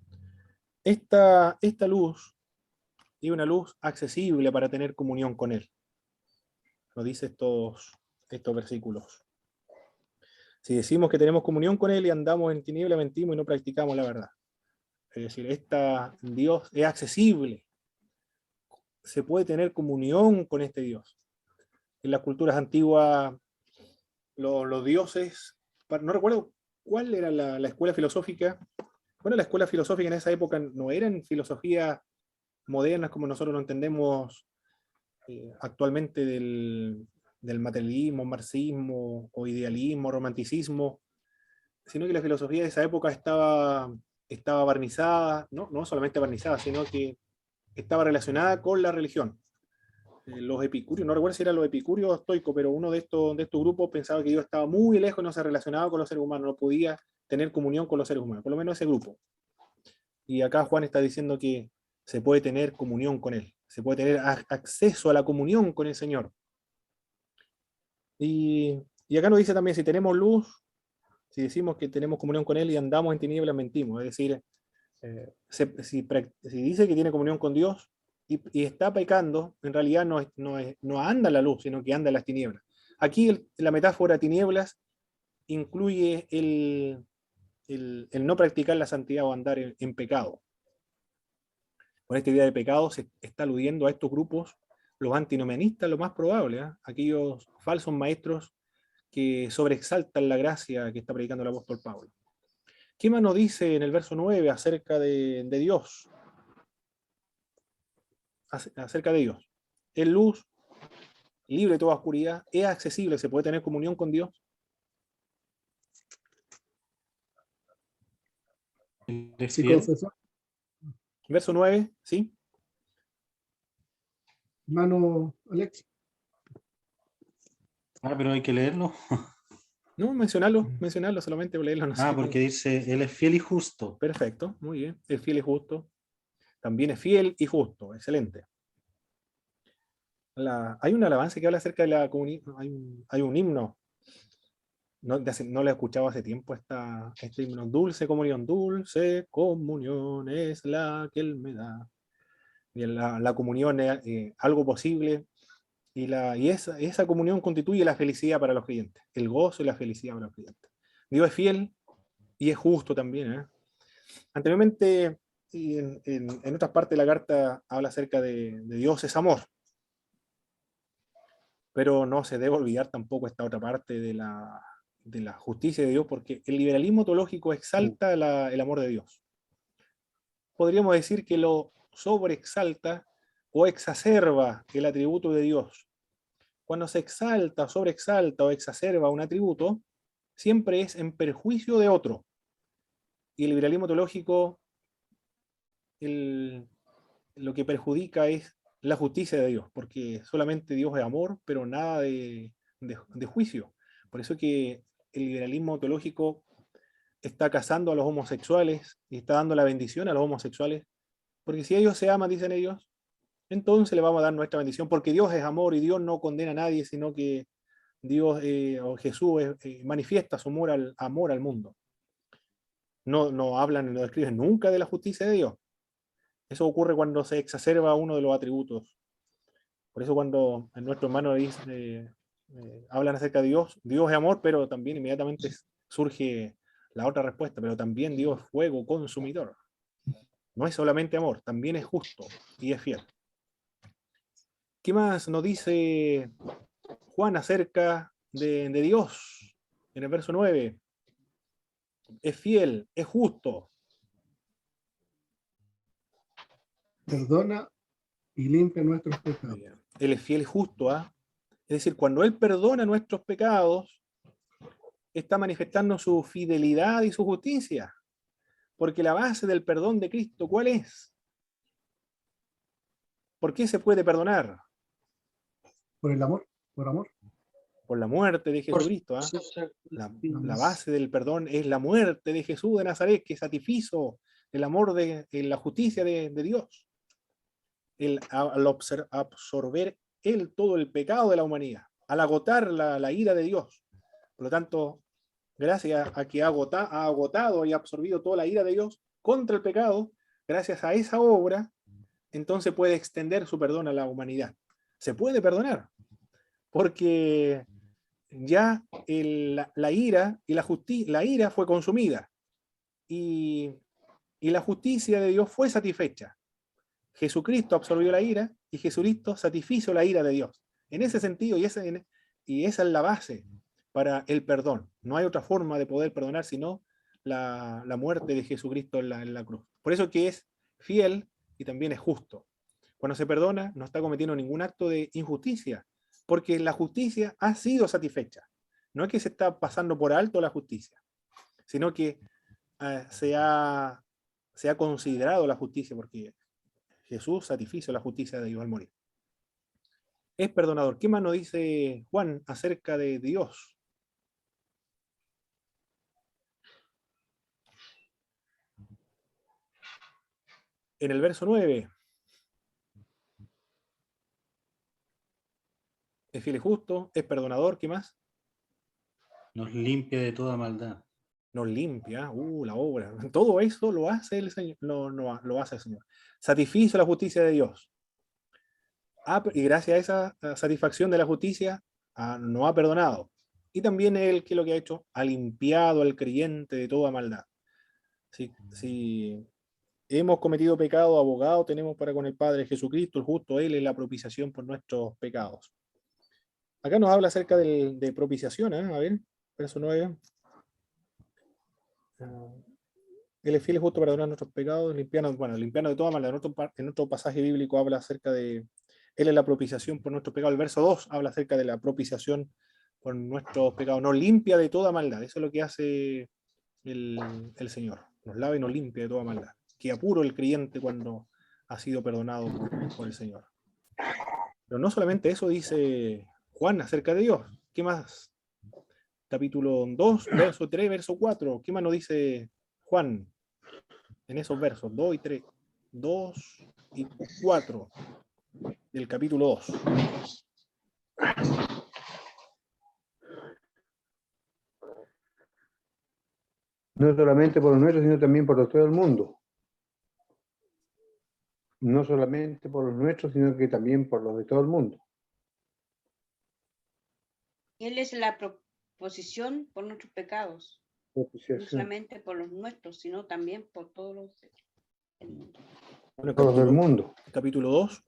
Esta luz es una luz accesible para tener comunión con Él. Nos dice estos versículos. Si decimos que tenemos comunión con Él y andamos en tiniebla, mentimos y no practicamos la verdad. Es decir, Dios es accesible. Se puede tener comunión con este Dios. En las culturas antiguas, los dioses, no recuerdo cuál era la escuela filosófica. Bueno, la escuela filosófica en esa época no eran filosofías modernas como nosotros lo entendemos actualmente del materialismo, marxismo, o idealismo, romanticismo, sino que la filosofía de esa época estaba barnizada, no solamente barnizada, sino que estaba relacionada con la religión. los epicúreos, no recuerdo si eran los epicúreos o estoicos, pero uno de estos grupos pensaba que Dios estaba muy lejos y no se relacionaba con los seres humanos, no podía tener comunión con los seres humanos, por lo menos ese grupo. Y acá Juan está diciendo que se puede tener comunión con Él, se puede tener acceso a la comunión con el Señor. Y acá nos dice también, si tenemos luz, si decimos que tenemos comunión con Él y andamos en tinieblas, mentimos. Es decir, si dice que tiene comunión con Dios y está pecando, en realidad no anda en la luz, sino que anda en las tinieblas. Aquí la metáfora tinieblas incluye el no practicar la santidad o andar en pecado. Con esta idea de pecado se está aludiendo a estos grupos, los antinomianistas, lo más probable, aquellos falsos maestros que sobreexaltan la gracia que está predicando el apóstol Pablo. ¿Qué más nos dice en el verso 9 acerca de Dios? Acerca de Dios. Es luz, libre de toda oscuridad, es accesible, se puede tener comunión con Dios. ¿Es fiel? Verso 9, ¿sí? Hermano Alex. Pero hay que leerlo. No, mencionarlo solamente, leerlo. No sé. Porque dice, Él es fiel y justo. Perfecto, muy bien. Es fiel y justo. También es fiel y justo. Excelente. Hay una alabanza que habla acerca de la comunión. Hay un himno. No lo he escuchado hace tiempo este himno. Dulce comunión es la que Él me da. Y la comunión es algo posible. Y esa comunión constituye la felicidad para los creyentes. El gozo y la felicidad para los creyentes. Dios es fiel y es justo también. Anteriormente, y en otras partes de la carta habla acerca de Dios es amor. Pero no se debe olvidar tampoco esta otra parte de la justicia de Dios, porque el liberalismo teológico exalta el amor de Dios. Podríamos decir que lo sobreexalta o exacerba el atributo de Dios. Cuando se exalta, sobreexalta o exacerba un atributo, siempre es en perjuicio de otro. Y el liberalismo teológico lo que perjudica es la justicia de Dios, porque solamente Dios es amor, pero nada de juicio. Por eso que el liberalismo teológico está casando a los homosexuales y está dando la bendición a los homosexuales, porque si ellos se aman, dicen ellos, entonces le vamos a dar nuestra bendición, porque Dios es amor y Dios no condena a nadie, sino que Dios o Jesús manifiesta su amor al mundo. No hablan, no describen nunca de la justicia de Dios. Eso ocurre cuando se exacerba uno de los atributos. Por eso cuando nuestro hermano hablan acerca de Dios, Dios es amor, pero también inmediatamente surge la otra respuesta, pero también Dios es fuego consumidor. No es solamente amor, también es justo y es fiel. ¿Qué más nos dice Juan acerca de Dios? En el verso 9. Es fiel, es justo. Perdona y limpia nuestros pecados. Él es fiel y justo. Es decir, cuando Él perdona nuestros pecados, está manifestando su fidelidad y su justicia. Porque la base del perdón de Cristo, ¿cuál es? ¿Por qué se puede perdonar? Por el amor, por amor. Por la muerte de Jesucristo. La base del perdón es la muerte de Jesús de Nazaret, que satisfizo el amor la justicia de Dios. Al absorber Él todo el pecado de la humanidad, al agotar la ira de Dios. Por lo tanto, gracias a que ha agotado y absorbido toda la ira de Dios contra el pecado, gracias a esa obra, entonces puede extender su perdón a la humanidad. Se puede perdonar, porque ya la ira y la ira fue consumida y la justicia de Dios fue satisfecha. Jesucristo absorbió la ira y Jesucristo satisfizo la ira de Dios. En ese sentido, y esa es la base para el perdón. No hay otra forma de poder perdonar sino la muerte de Jesucristo en la cruz. Por eso que es fiel y también es justo. Cuando se perdona, no está cometiendo ningún acto de injusticia, porque la justicia ha sido satisfecha. No es que se está pasando por alto la justicia, sino que se ha considerado la justicia, porque Jesús satisfizo la justicia de Dios al morir. es perdonador. ¿Qué más nos dice Juan acerca de Dios? En el verso 9. Es fiel y justo, es perdonador, ¿qué más? Nos limpia de toda maldad. Nos limpia, la obra. Todo eso lo hace el Señor, lo hace el Señor. Satisfizo la justicia de Dios. Y gracias a esa satisfacción de la justicia, nos ha perdonado. Y también Él, que lo que ha hecho, ha limpiado al creyente de toda maldad. Si hemos cometido pecado, abogado tenemos para con el Padre Jesucristo, el justo, Él es la propiciación por nuestros pecados. Acá nos habla acerca de propiciación, ¿eh? A ver, verso 9. Él es fiel y justo para perdonar nuestros pecados, limpiarnos de toda maldad. En otro pasaje bíblico habla acerca de Él es la propiciación por nuestros pecados. El verso 2 habla acerca de la propiciación por nuestros pecados. Nos limpia de toda maldad. Eso es lo que hace el Señor. Nos lava y nos limpia de toda maldad. Queda puro el creyente cuando ha sido perdonado por el Señor. Pero no solamente eso dice Juan acerca de Dios. ¿Qué más? Capítulo 2, verso 3, verso 4. ¿Qué más nos dice Juan en esos versos? 2 y 3. 2 y 4 del capítulo 2. No solamente por los nuestros, sino también por los de todo el mundo. No solamente por los nuestros, sino que también por los de todo el mundo. Él es la proposición por nuestros pecados. No solamente por los nuestros, sino también por todos los del mundo. Bueno, todos del mundo. Capítulo 2,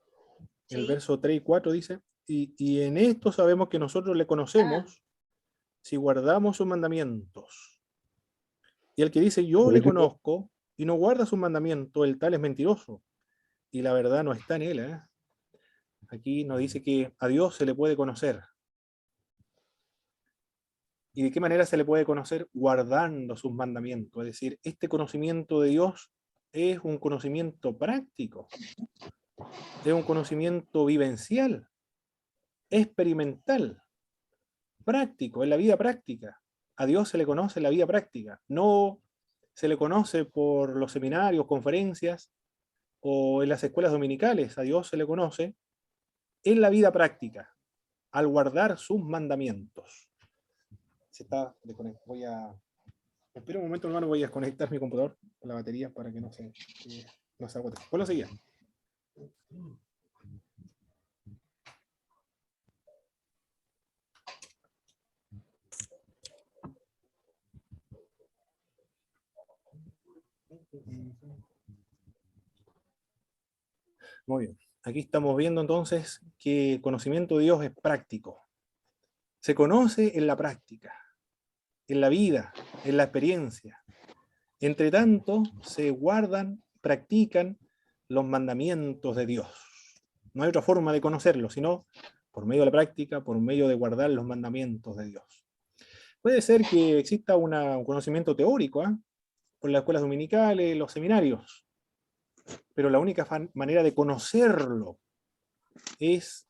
el Sí. verso 3 y 4 dice, y en esto sabemos que nosotros le conocemos si guardamos sus mandamientos. Y el que dice, yo le conozco, y no guarda sus mandamientos, el tal es mentiroso, y la verdad no está en él, ¿eh? Aquí nos dice que a Dios se le puede conocer. ¿Y de qué manera se le puede conocer? Guardando sus mandamientos. Es decir, este conocimiento de Dios es un conocimiento práctico, es un conocimiento vivencial, experimental, práctico, en la vida práctica. A Dios se le conoce en la vida práctica, no se le conoce por los seminarios, conferencias o en las escuelas dominicales. A Dios se le conoce en la vida práctica, al guardar sus mandamientos. Se está desconectando. Espera un momento, hermano, voy a desconectar mi computador con la batería para que no se agote. Vuelvo a seguir. Muy bien. Aquí estamos viendo entonces que el conocimiento de Dios es práctico. Se conoce en la práctica, en la vida, en la experiencia. Entre tanto, se guardan, practican los mandamientos de Dios. No hay otra forma de conocerlo, sino por medio de la práctica, por medio de guardar los mandamientos de Dios. Puede ser que exista un conocimiento teórico, por las escuelas dominicales, los seminarios, pero la única manera de conocerlo es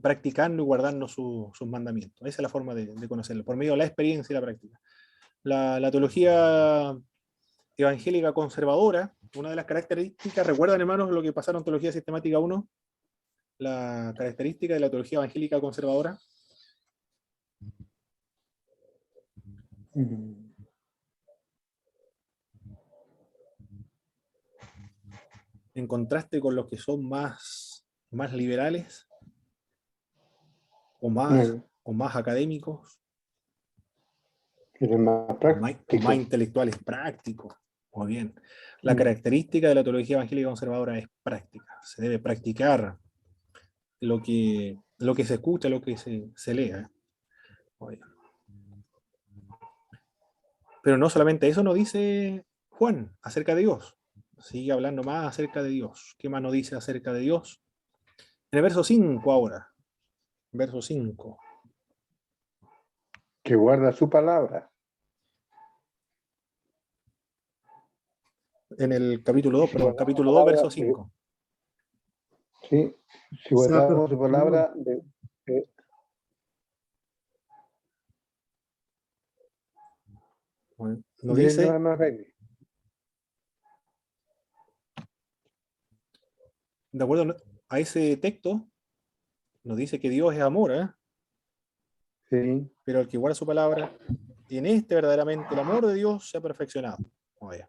practicando y guardando sus mandamientos. Esa es la forma de conocerlo, por medio de la experiencia y la práctica. La teología evangélica conservadora, una de las características, ¿recuerdan, hermanos, lo que pasaron en Teología Sistemática 1? La característica de la teología evangélica conservadora. En contraste con los que son más liberales o más académicos, más intelectuales prácticos. Muy bien. La característica de la teología evangélica conservadora es práctica. Se debe practicar lo que se escucha, lo que se lee. Muy bien. Pero no solamente eso nos dice Juan acerca de Dios. Sigue hablando más acerca de Dios. ¿Qué más nos dice acerca de Dios? En el verso 5 ahora. Verso 5. Que guarda su palabra. En el capítulo 2, perdón, capítulo 2, verso 5. Sí, si sea guardamos su perfeccionado. palabra, Bueno, nos bien, dice, hermano Jaime. de acuerdo a ese texto, nos dice que Dios es amor, ¿eh? Sí. Pero el que guarda su palabra, en este verdaderamente el amor de Dios se ha perfeccionado. Vaya.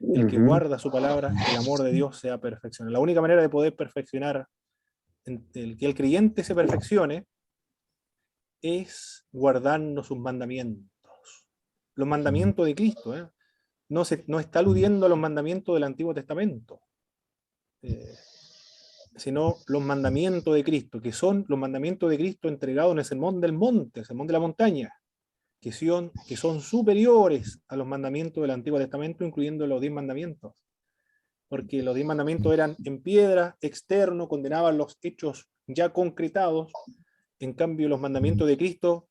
El que guarda su palabra, el amor de Dios se ha perfeccionado. La única manera de poder perfeccionar, que el creyente se perfeccione, es guardando sus mandamientos. Los mandamientos de Cristo, ¿eh? No está aludiendo a los mandamientos del Antiguo Testamento, sino los mandamientos de Cristo, que son los mandamientos de Cristo entregados en el sermón del monte, el sermón de la montaña, que son superiores a los mandamientos del Antiguo Testamento, incluyendo los 10 mandamientos. Porque los 10 mandamientos eran en piedra, externo, condenaban los hechos ya concretados. En cambio, los mandamientos de Cristo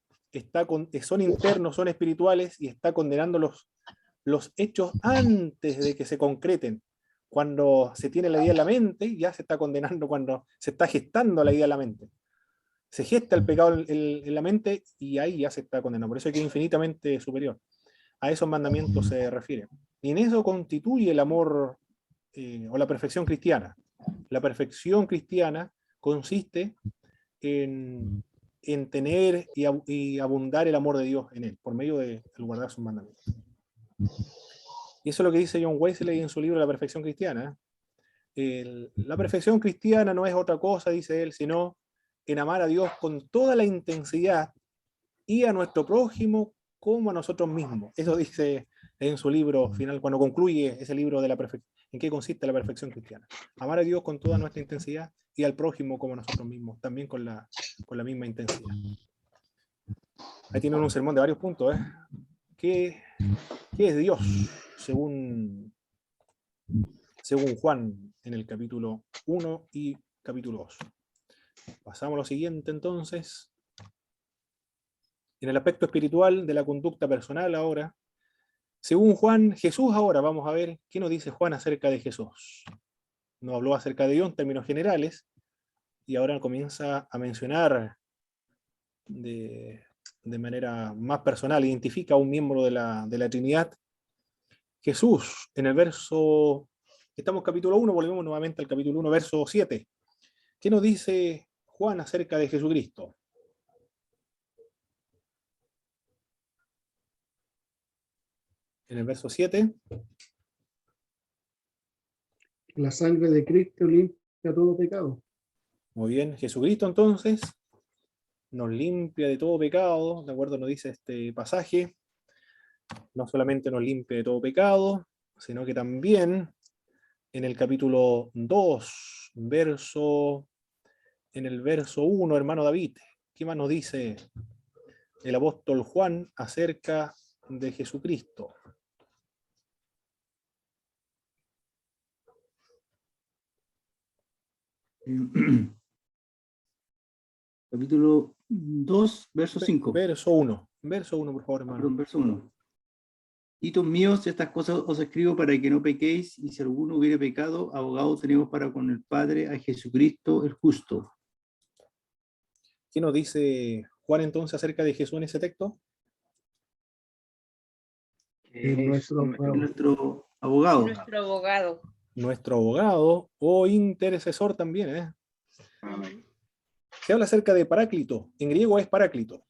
son internos, son espirituales, y está condenando los hechos antes de que se concreten. Cuando se tiene la idea en la mente, ya se está condenando cuando se está gestando la idea en la mente. Se gesta el pecado en la mente y ahí ya se está condenando. Por eso es que es infinitamente superior. A esos mandamientos se refiere. Y en eso constituye el amor o la perfección cristiana. La perfección cristiana consiste en tener y abundar el amor de Dios en él, por medio de guardar sus mandamientos. Y eso es lo que dice John Wesley en su libro La perfección cristiana. La perfección cristiana no es otra cosa, dice él, sino en amar a Dios con toda la intensidad y a nuestro prójimo como a nosotros mismos. Eso dice en su libro final, cuando concluye ese libro de la perfección. ¿En qué consiste la perfección cristiana? Amar a Dios con toda nuestra intensidad y al prójimo como a nosotros mismos, también con la misma intensidad. Ahí tienen un sermón de varios puntos, ¿eh? ¿Qué es Dios? Según Juan, en el capítulo 1 y capítulo 2. Pasamos a lo siguiente entonces. En el aspecto espiritual de la conducta personal ahora, según Juan, Jesús ahora, vamos a ver qué nos dice Juan acerca de Jesús. Nos habló acerca de Dios en términos generales, y ahora comienza a mencionar de manera más personal, identifica a un miembro de la Trinidad. Jesús, en el verso, estamos en capítulo 1, volvemos nuevamente al capítulo 1, verso 7. ¿Qué nos dice Juan acerca de Jesucristo? En el verso 7. La sangre de Cristo limpia todo pecado. Muy bien, Jesucristo entonces nos limpia de todo pecado, de acuerdo nos dice este pasaje. No solamente nos limpia de todo pecado, sino que también en el capítulo 2, en el verso 1, hermano David, ¿qué más nos dice el apóstol Juan acerca de Jesucristo? Capítulo 2, verso 5. Verso 1, por favor, hermano. Perdón, verso 1. Hijitos míos, estas cosas os escribo para que no pequéis, y si alguno hubiere pecado, abogado tenemos para con el Padre a Jesucristo el justo. ¿Qué nos dice Juan entonces acerca de Jesús en ese texto? Nuestro abogado. Nuestro abogado. Nuestro abogado o intercesor también, ¿eh? Se habla acerca de Paráclito. En griego es Paráclito.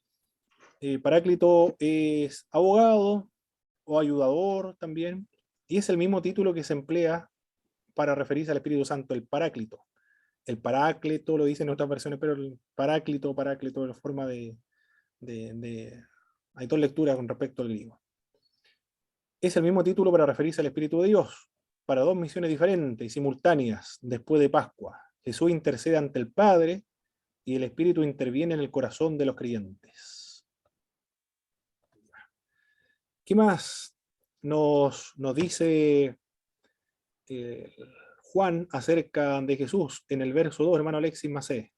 Paráclito es abogado o ayudador también, y es el mismo título que se emplea para referirse al Espíritu Santo, el Paráclito. El Paráclito lo dicen en otras versiones, pero el Paráclito en forma de hay dos lecturas con respecto al griego. Es el mismo título para referirse al Espíritu de Dios, para dos misiones diferentes y simultáneas después de Pascua. Jesús intercede ante el Padre y el Espíritu interviene en el corazón de los creyentes. ¿Qué más nos dice Juan acerca de Jesús en el verso 2, hermano Alexis Macé?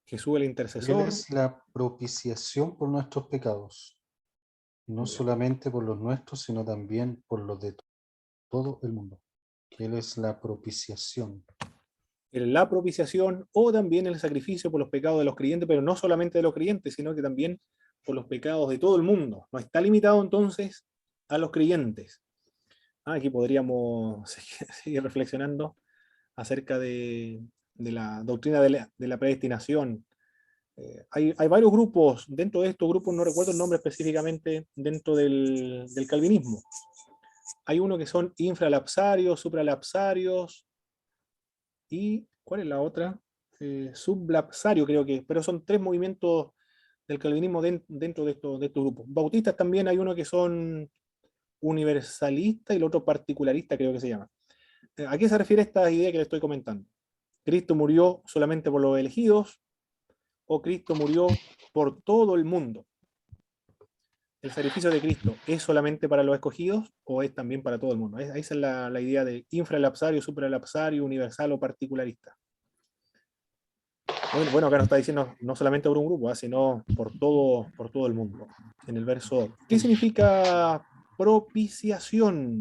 Jesús el intercesor. Él es la propiciación por nuestros pecados, no solamente por los nuestros, sino también por los de todo el mundo. Que Él es la propiciación. La propiciación o también el sacrificio por los pecados de los creyentes, pero no solamente de los creyentes, sino que también por los pecados de todo el mundo. No está limitado entonces a los creyentes. Aquí podríamos seguir reflexionando acerca de la doctrina de la predestinación. Hay varios grupos, dentro de estos grupos no recuerdo el nombre específicamente, dentro del calvinismo. Hay uno que son infralapsarios, supralapsarios, y ¿cuál es la otra? Sublapsario creo que, pero son tres movimientos del calvinismo dentro de estos grupos. Bautistas también hay uno que son universalista y el otro particularista creo que se llama. ¿A qué se refiere esta idea que le estoy comentando? ¿Cristo murió solamente por los elegidos o Cristo murió por todo el mundo? ¿El sacrificio de Cristo es solamente para los escogidos o es también para todo el mundo? Esa es la idea de infralapsario, supralapsario, universal o particularista. Bueno, acá nos está diciendo no solamente por un grupo, sino por todo el mundo. En el verso 2. ¿Qué significa propiciación?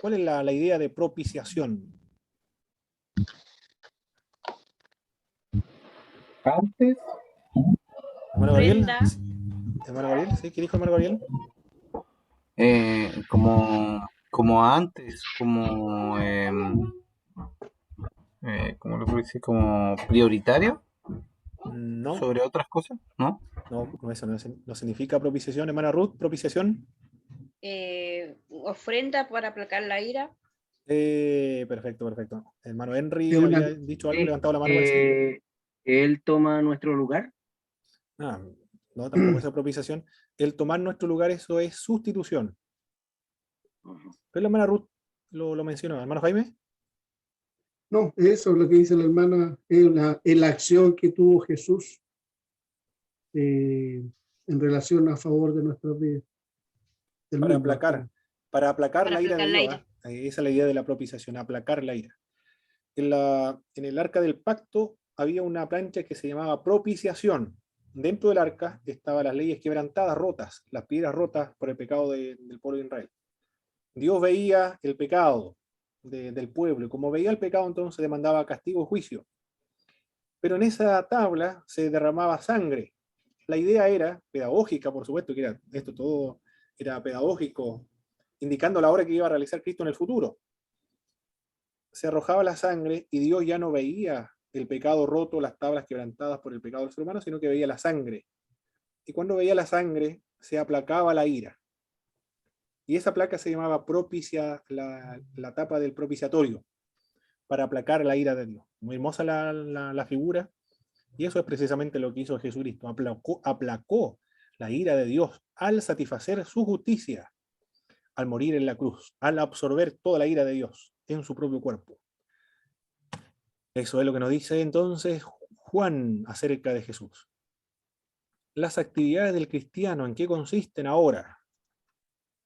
¿Cuál es la idea de propiciación? Antes. Hermano Gabriel, Ofrenda. hermano Gabriel, ¿sí? ¿Qué dijo hermano Gabriel? Como antes, ¿cómo lo puedo decir? Como prioritario No. sobre otras cosas, ¿no? No, eso no significa propiciación. Hermana Ruth, propiciación. Ofrenda para aplacar la ira. Perfecto. Hermano Henry había dicho algo, levantado la mano. ¿Él toma nuestro lugar? No, tampoco es propiciación. El tomar nuestro lugar, eso es sustitución. Pero la hermana Ruth lo mencionó. ¿Hermano Jaime? No, eso es lo que dice la hermana, es la acción que tuvo Jesús en relación a favor de nuestras vidas. Para aplacar la ira de Dios. Esa es la idea de la propiciación, aplacar la ira. En el arca del pacto había una plancha que se llamaba propiciación. Dentro del arca estaban las leyes quebrantadas, rotas, las piedras rotas por el pecado del pueblo de Israel. Dios veía el pecado del pueblo, y como veía el pecado, entonces demandaba castigo y juicio. Pero en esa tabla se derramaba sangre. La idea era pedagógica, por supuesto, que esto todo era pedagógico, indicando la obra que iba a realizar Cristo en el futuro. Se arrojaba la sangre y Dios ya no veía el pecado roto, las tablas quebrantadas por el pecado del ser humano, sino que veía la sangre. Y cuando veía la sangre, se aplacaba la ira. Y esa placa se llamaba propicia, la tapa del propiciatorio, para aplacar la ira de Dios. Muy hermosa la figura, y eso es precisamente lo que hizo Jesucristo. Aplacó la ira de Dios al satisfacer su justicia, al morir en la cruz, al absorber toda la ira de Dios en su propio cuerpo. Eso es lo que nos dice entonces Juan acerca de Jesús. Las actividades del cristiano, ¿en qué consisten ahora?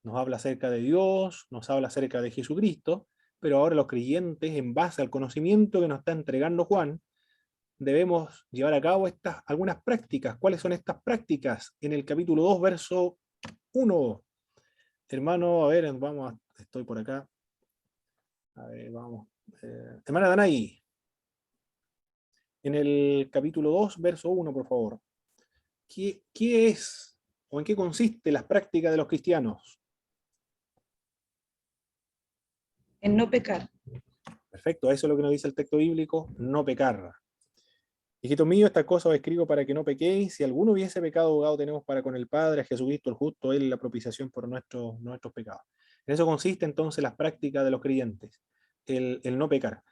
Nos habla acerca de Dios, nos habla acerca de Jesucristo, pero ahora los creyentes, en base al conocimiento que nos está entregando Juan, debemos llevar a cabo algunas prácticas. ¿Cuáles son estas prácticas? En el capítulo 2, verso 1. Hermano, a ver, estoy por acá. A ver, vamos. Hermana Danay. En el capítulo 2, verso 1, por favor. ¿Qué es o en qué consiste las prácticas de los cristianos? En no pecar. Perfecto, eso es lo que nos dice el texto bíblico, no pecar. Hijitos míos, estas cosas os escribo para que no pequéis. Si alguno hubiese pecado, abogado tenemos para con el Padre, a Jesucristo el justo, Él la propiciación por nuestros pecados. En eso consiste entonces las prácticas de los creyentes, el no pecar.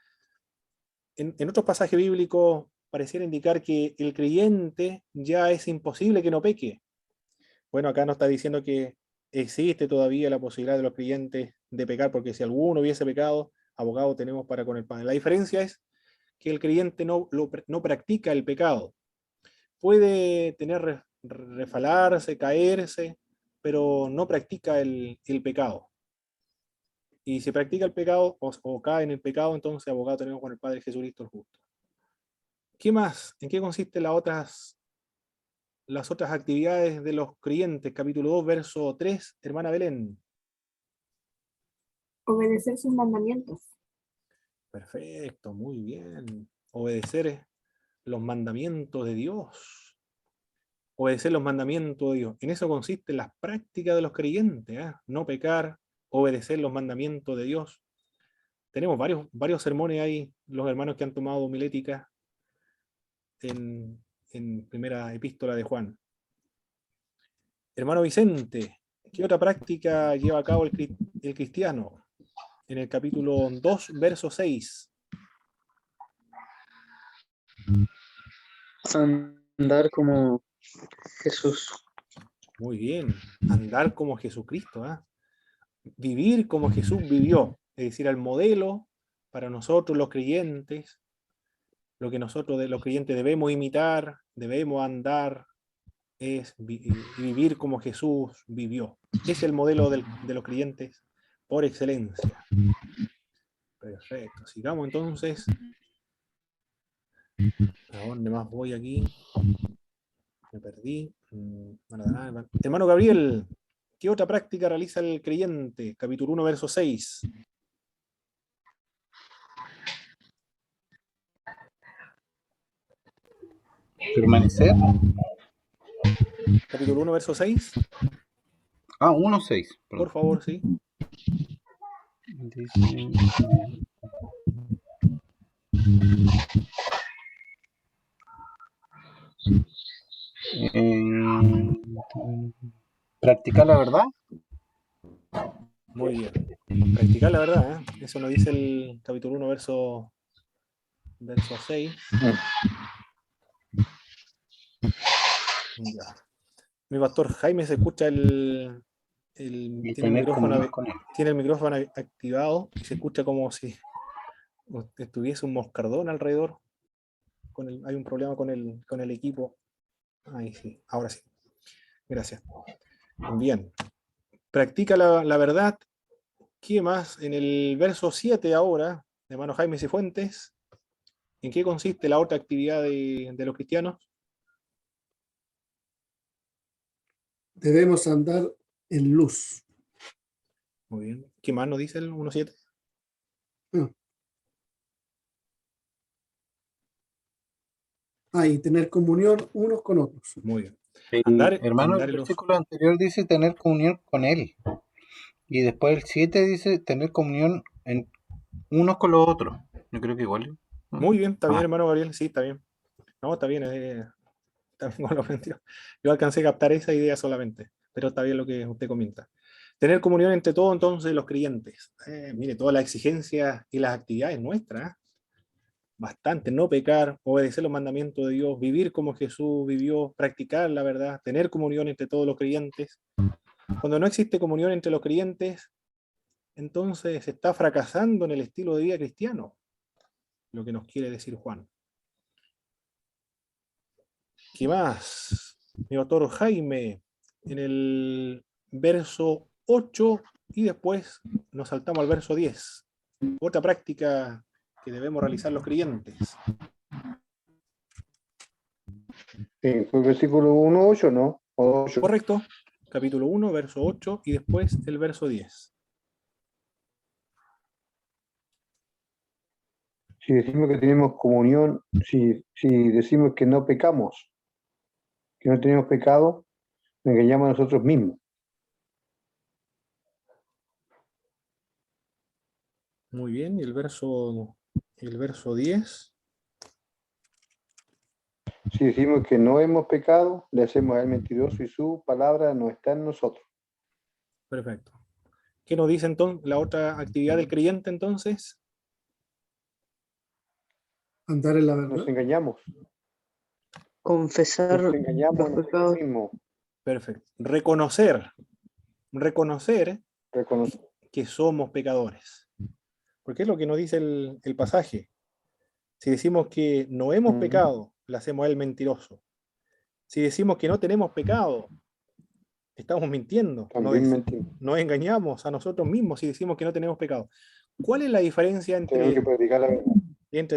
En otros pasajes bíblicos pareciera indicar que el creyente ya es imposible que no peque. Bueno, acá nos está diciendo que existe todavía la posibilidad de los creyentes de pecar, porque si alguno hubiese pecado, abogado tenemos para con el Padre. La diferencia es que el creyente no practica el pecado. Puede refalarse, caerse, pero no practica el pecado. Y si practica el pecado o cae en el pecado, entonces abogado tenemos con el Padre Jesucristo el justo. ¿Qué más? ¿En qué consisten las otras actividades de los creyentes? Capítulo 2, verso 3, hermana Belén. Obedecer sus mandamientos. Perfecto, muy bien. Obedecer los mandamientos de Dios. Obedecer los mandamientos de Dios. En eso consiste las prácticas de los creyentes, ¿eh? No pecar, obedecer los mandamientos de Dios. Tenemos varios sermones ahí, los hermanos que han tomado homilética en primera epístola de Juan. Hermano Vicente, ¿qué otra práctica lleva a cabo el cristiano? En el capítulo 2, verso 6. Andar como Jesús. Muy bien, andar como Jesucristo, ¿eh? Vivir como Jesús vivió, es decir, el modelo para nosotros los creyentes, lo que nosotros los creyentes debemos imitar, debemos andar, es vivir como Jesús vivió. Es el modelo de los creyentes por excelencia. Perfecto, sigamos entonces. ¿A dónde más voy aquí? Me perdí. Hermano Gabriel, ¿qué otra práctica realiza el creyente? Capítulo 1, verso 6. Permanecer. Capítulo 1, verso 6. 1:6. Por favor, sí. Dice, practicar la verdad. Muy bien. Practicar la verdad, ¿eh? Eso nos dice el capítulo 1, verso 6. Ya. Mi pastor Jaime se escucha tiene el micrófono activado y se escucha como si estuviese un moscardón alrededor. Hay un problema con el equipo. Ahí sí, ahora sí. Gracias. Bien. Practica la verdad. ¿Qué más? En el verso 7 ahora, hermano Jaime Cifuentes, ¿en qué consiste la otra actividad de los cristianos? Debemos andar en luz. Muy bien. ¿Qué más nos dice el 1.7? Y tener comunión unos con otros. Muy bien. Hermano, el versículo anterior dice tener comunión con Él. Y después el 7 dice tener comunión unos con los otros. Yo creo que igual. Muy bien, está bien, hermano Gabriel. Sí, está bien. No, está bien. También con lo sentido. Yo alcancé a captar esa idea solamente, pero está bien lo que usted comenta. Tener comunión entre todos entonces los creyentes. Mire, todas las exigencias y las actividades nuestras. Bastante, no pecar, obedecer los mandamientos de Dios, vivir como Jesús vivió, practicar la verdad, tener comunión entre todos los creyentes. Cuando no existe comunión entre los creyentes, entonces se está fracasando en el estilo de vida cristiano, lo que nos quiere decir Juan. ¿Qué más? Mi autor Jaime, en el verso 8 y después nos saltamos al verso 10. Otra práctica que debemos realizar los creyentes. ¿Fue el versículo 1:8, no? 8. Correcto. Capítulo 1, verso 8 y después el verso 10. Si decimos que tenemos comunión, si decimos que no pecamos, que no tenemos pecado, nos engañamos a nosotros mismos. Muy bien, y el verso 10. Si decimos que no hemos pecado, le hacemos a él mentiroso y su palabra no está en nosotros. Perfecto. ¿Qué nos dice entonces la otra actividad del creyente entonces? Andar en la verdad. Nos engañamos. Confesar Nos engañamos los a nosotros pecados. mismos. Perfecto. Reconocer que somos pecadores. Porque es lo que nos dice el pasaje. Si decimos que no hemos pecado, le hacemos a él mentiroso. Si decimos que no tenemos pecado, estamos mintiendo. Nos engañamos a nosotros mismos si decimos que no tenemos pecado. ¿Cuál es la diferencia entre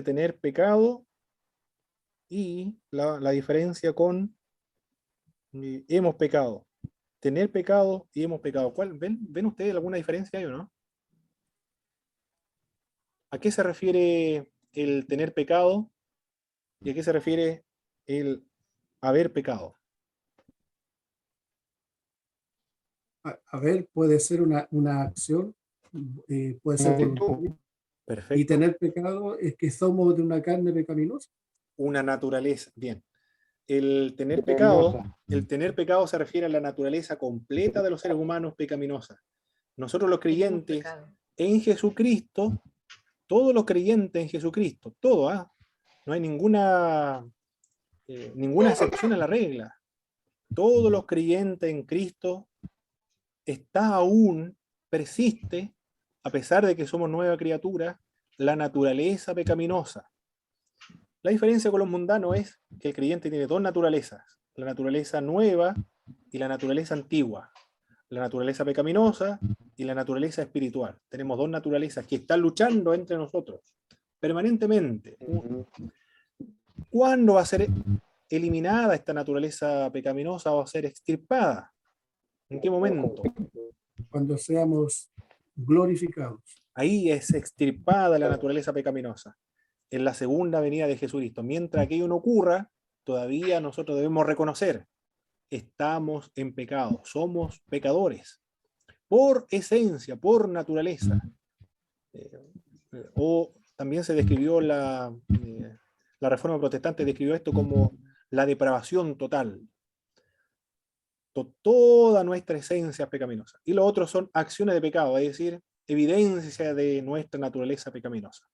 tener pecado y la diferencia con hemos pecado? Tener pecado y hemos pecado. ¿Ven ustedes alguna diferencia ahí o no? ¿A qué se refiere el tener pecado? ¿Y a qué se refiere el haber pecado? A ver, puede ser una acción, puede ser voluntaria. Perfecto. Y tener pecado es que somos de una carne pecaminosa. Una naturaleza, bien. El tener Pecaminosa. pecado se refiere a la naturaleza completa de los seres humanos pecaminosa. Nosotros los creyentes en Jesucristo, todos los creyentes en Jesucristo, todo, no hay ninguna excepción a la regla. Todos los creyentes en Cristo está aún, persiste, a pesar de que somos nueva criatura, la naturaleza pecaminosa. La diferencia con los mundanos es que el creyente tiene dos naturalezas, la naturaleza nueva y la naturaleza antigua, la naturaleza pecaminosa y la naturaleza espiritual. Tenemos dos naturalezas que están luchando entre nosotros permanentemente. ¿Cuándo va a ser eliminada esta naturaleza pecaminosa o va a ser extirpada? ¿En qué momento? Cuando seamos glorificados. Ahí es extirpada la naturaleza pecaminosa, en la segunda venida de Jesucristo. Mientras aquello no ocurra, todavía nosotros debemos reconocer, estamos en pecado, somos pecadores, por esencia, por naturaleza. O también se describió la Reforma Protestante describió esto como la depravación total. Toda nuestra esencia es pecaminosa. Y lo otro son acciones de pecado, es decir, evidencia de nuestra naturaleza pecaminosa.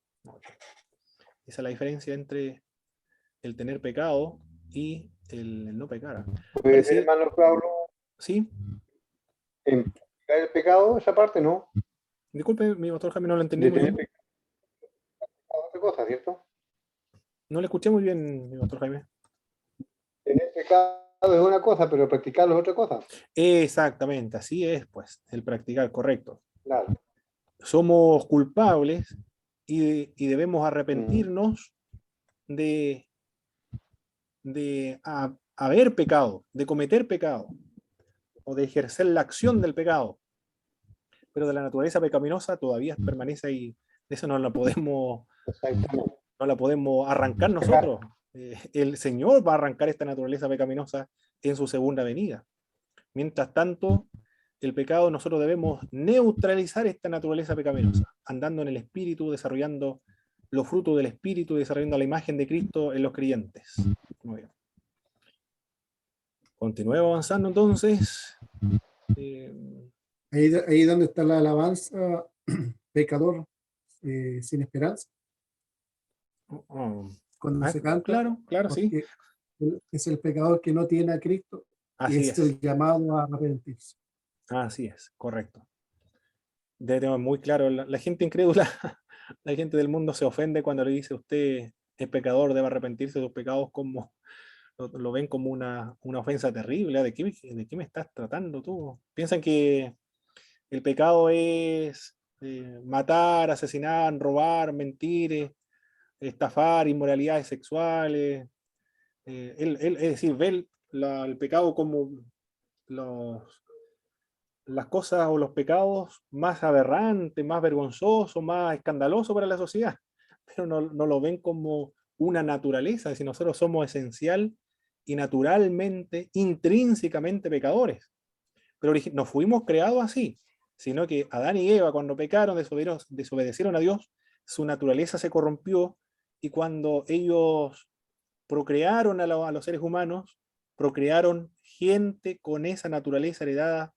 Esa es la diferencia entre el tener pecado y el no pecar. ¿Puede decir, hermano Pablo? ¿Sí? ¿En el pecado, esa parte no? Disculpe, mi pastor Jaime, no lo entendí muy bien. Otra cosa, ¿cierto? No le escuché muy bien, mi pastor Jaime. Tener pecado es una cosa, pero practicarlo es otra cosa. Exactamente, así es, pues, el practicar, correcto. Claro. Somos culpables y debemos arrepentirnos de haber pecado, de cometer pecado, o de ejercer la acción del pecado. Pero de la naturaleza pecaminosa todavía permanece ahí. De eso no la podemos arrancar nosotros. El Señor va a arrancar esta naturaleza pecaminosa en su segunda venida. Mientras tanto, el pecado, nosotros debemos neutralizar esta naturaleza pecaminosa, andando en el Espíritu, desarrollando los frutos del Espíritu, desarrollando la imagen de Cristo en los creyentes. Muy bien. Continuemos avanzando entonces. Ahí donde está la alabanza, pecador sin esperanza. Cuando se canta, claro, sí. Es el pecador que no tiene a Cristo. Así y es el llamado a arrepentirse. Así es, correcto. Debe tener muy claro. La gente incrédula, la gente del mundo se ofende cuando le dice usted es pecador, debe arrepentirse de sus pecados, como lo ven como una ofensa terrible. ¿De qué me estás tratando tú? Piensan que el pecado es matar, asesinar, robar, mentir, estafar, inmoralidades sexuales. Es decir, ver el pecado como las cosas o los pecados más aberrantes, más vergonzosos, más escandalosos para la sociedad, pero no lo ven como una naturaleza, es decir, nosotros somos esencial y naturalmente, intrínsecamente pecadores, pero no fuimos creados así, sino que Adán y Eva cuando pecaron, desobedecieron a Dios, su naturaleza se corrompió y cuando ellos procrearon a los seres humanos, procrearon gente con esa naturaleza heredada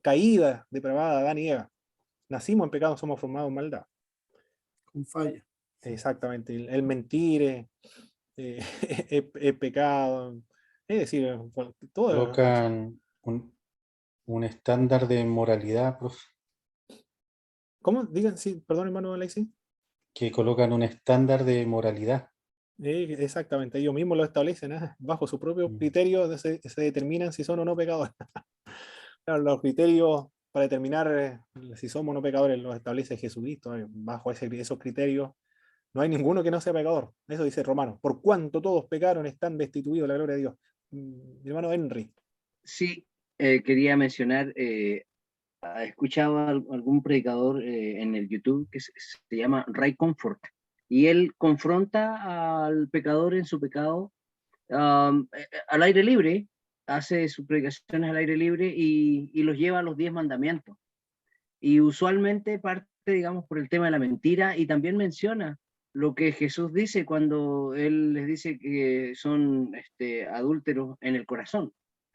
caída, depravada, Adán y Eva. Nacimos en pecado, somos formados en maldad. Con falla. Exactamente. El mentir es pecado. Es decir, todo. Colocan un estándar de moralidad, profe. ¿Cómo? Digan, sí, perdón, hermano Alexis. Que colocan un estándar de moralidad. Exactamente, ellos mismos lo establecen, bajo su propio criterio se determinan si son o no pecadores. Claro, los criterios para determinar si somos o no pecadores los establece Jesucristo. Bajo esos criterios no hay ninguno que no sea pecador. Eso dice Romanos. Por cuanto todos pecaron, están destituidos de la gloria de Dios. Mi hermano Henry. Sí, quería mencionar escuchado a algún predicador en el YouTube que se llama Ray Comfort, y él confronta al pecador en su pecado al aire libre, hace sus predicaciones al aire libre y los lleva a los 10 mandamientos. Y usualmente parte, digamos, por el tema de la mentira, y también menciona lo que Jesús dice cuando él les dice que son adúlteros en el corazón.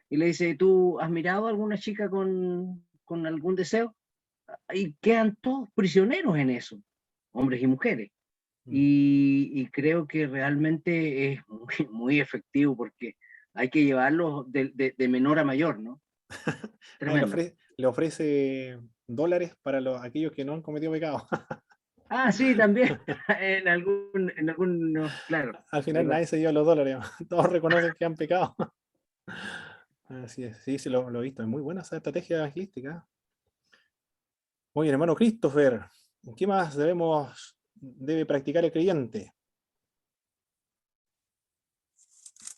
Y le dice, ¿tú has mirado a alguna chica con algún deseo? Y quedan todos prisioneros en eso, hombres y mujeres. Y creo que realmente es muy, muy efectivo, porque hay que llevarlo de menor a mayor, ¿no? Tremendo. Le ofrece dólares para aquellos que no han cometido pecado. Ah, sí, también. en algunos, claro. Al final nadie se lleva los dólares, todos reconocen que han pecado. Así es, sí, lo he visto, es muy buena esa estrategia evangelística. Oye, hermano Christopher, ¿qué más debe practicar el creyente?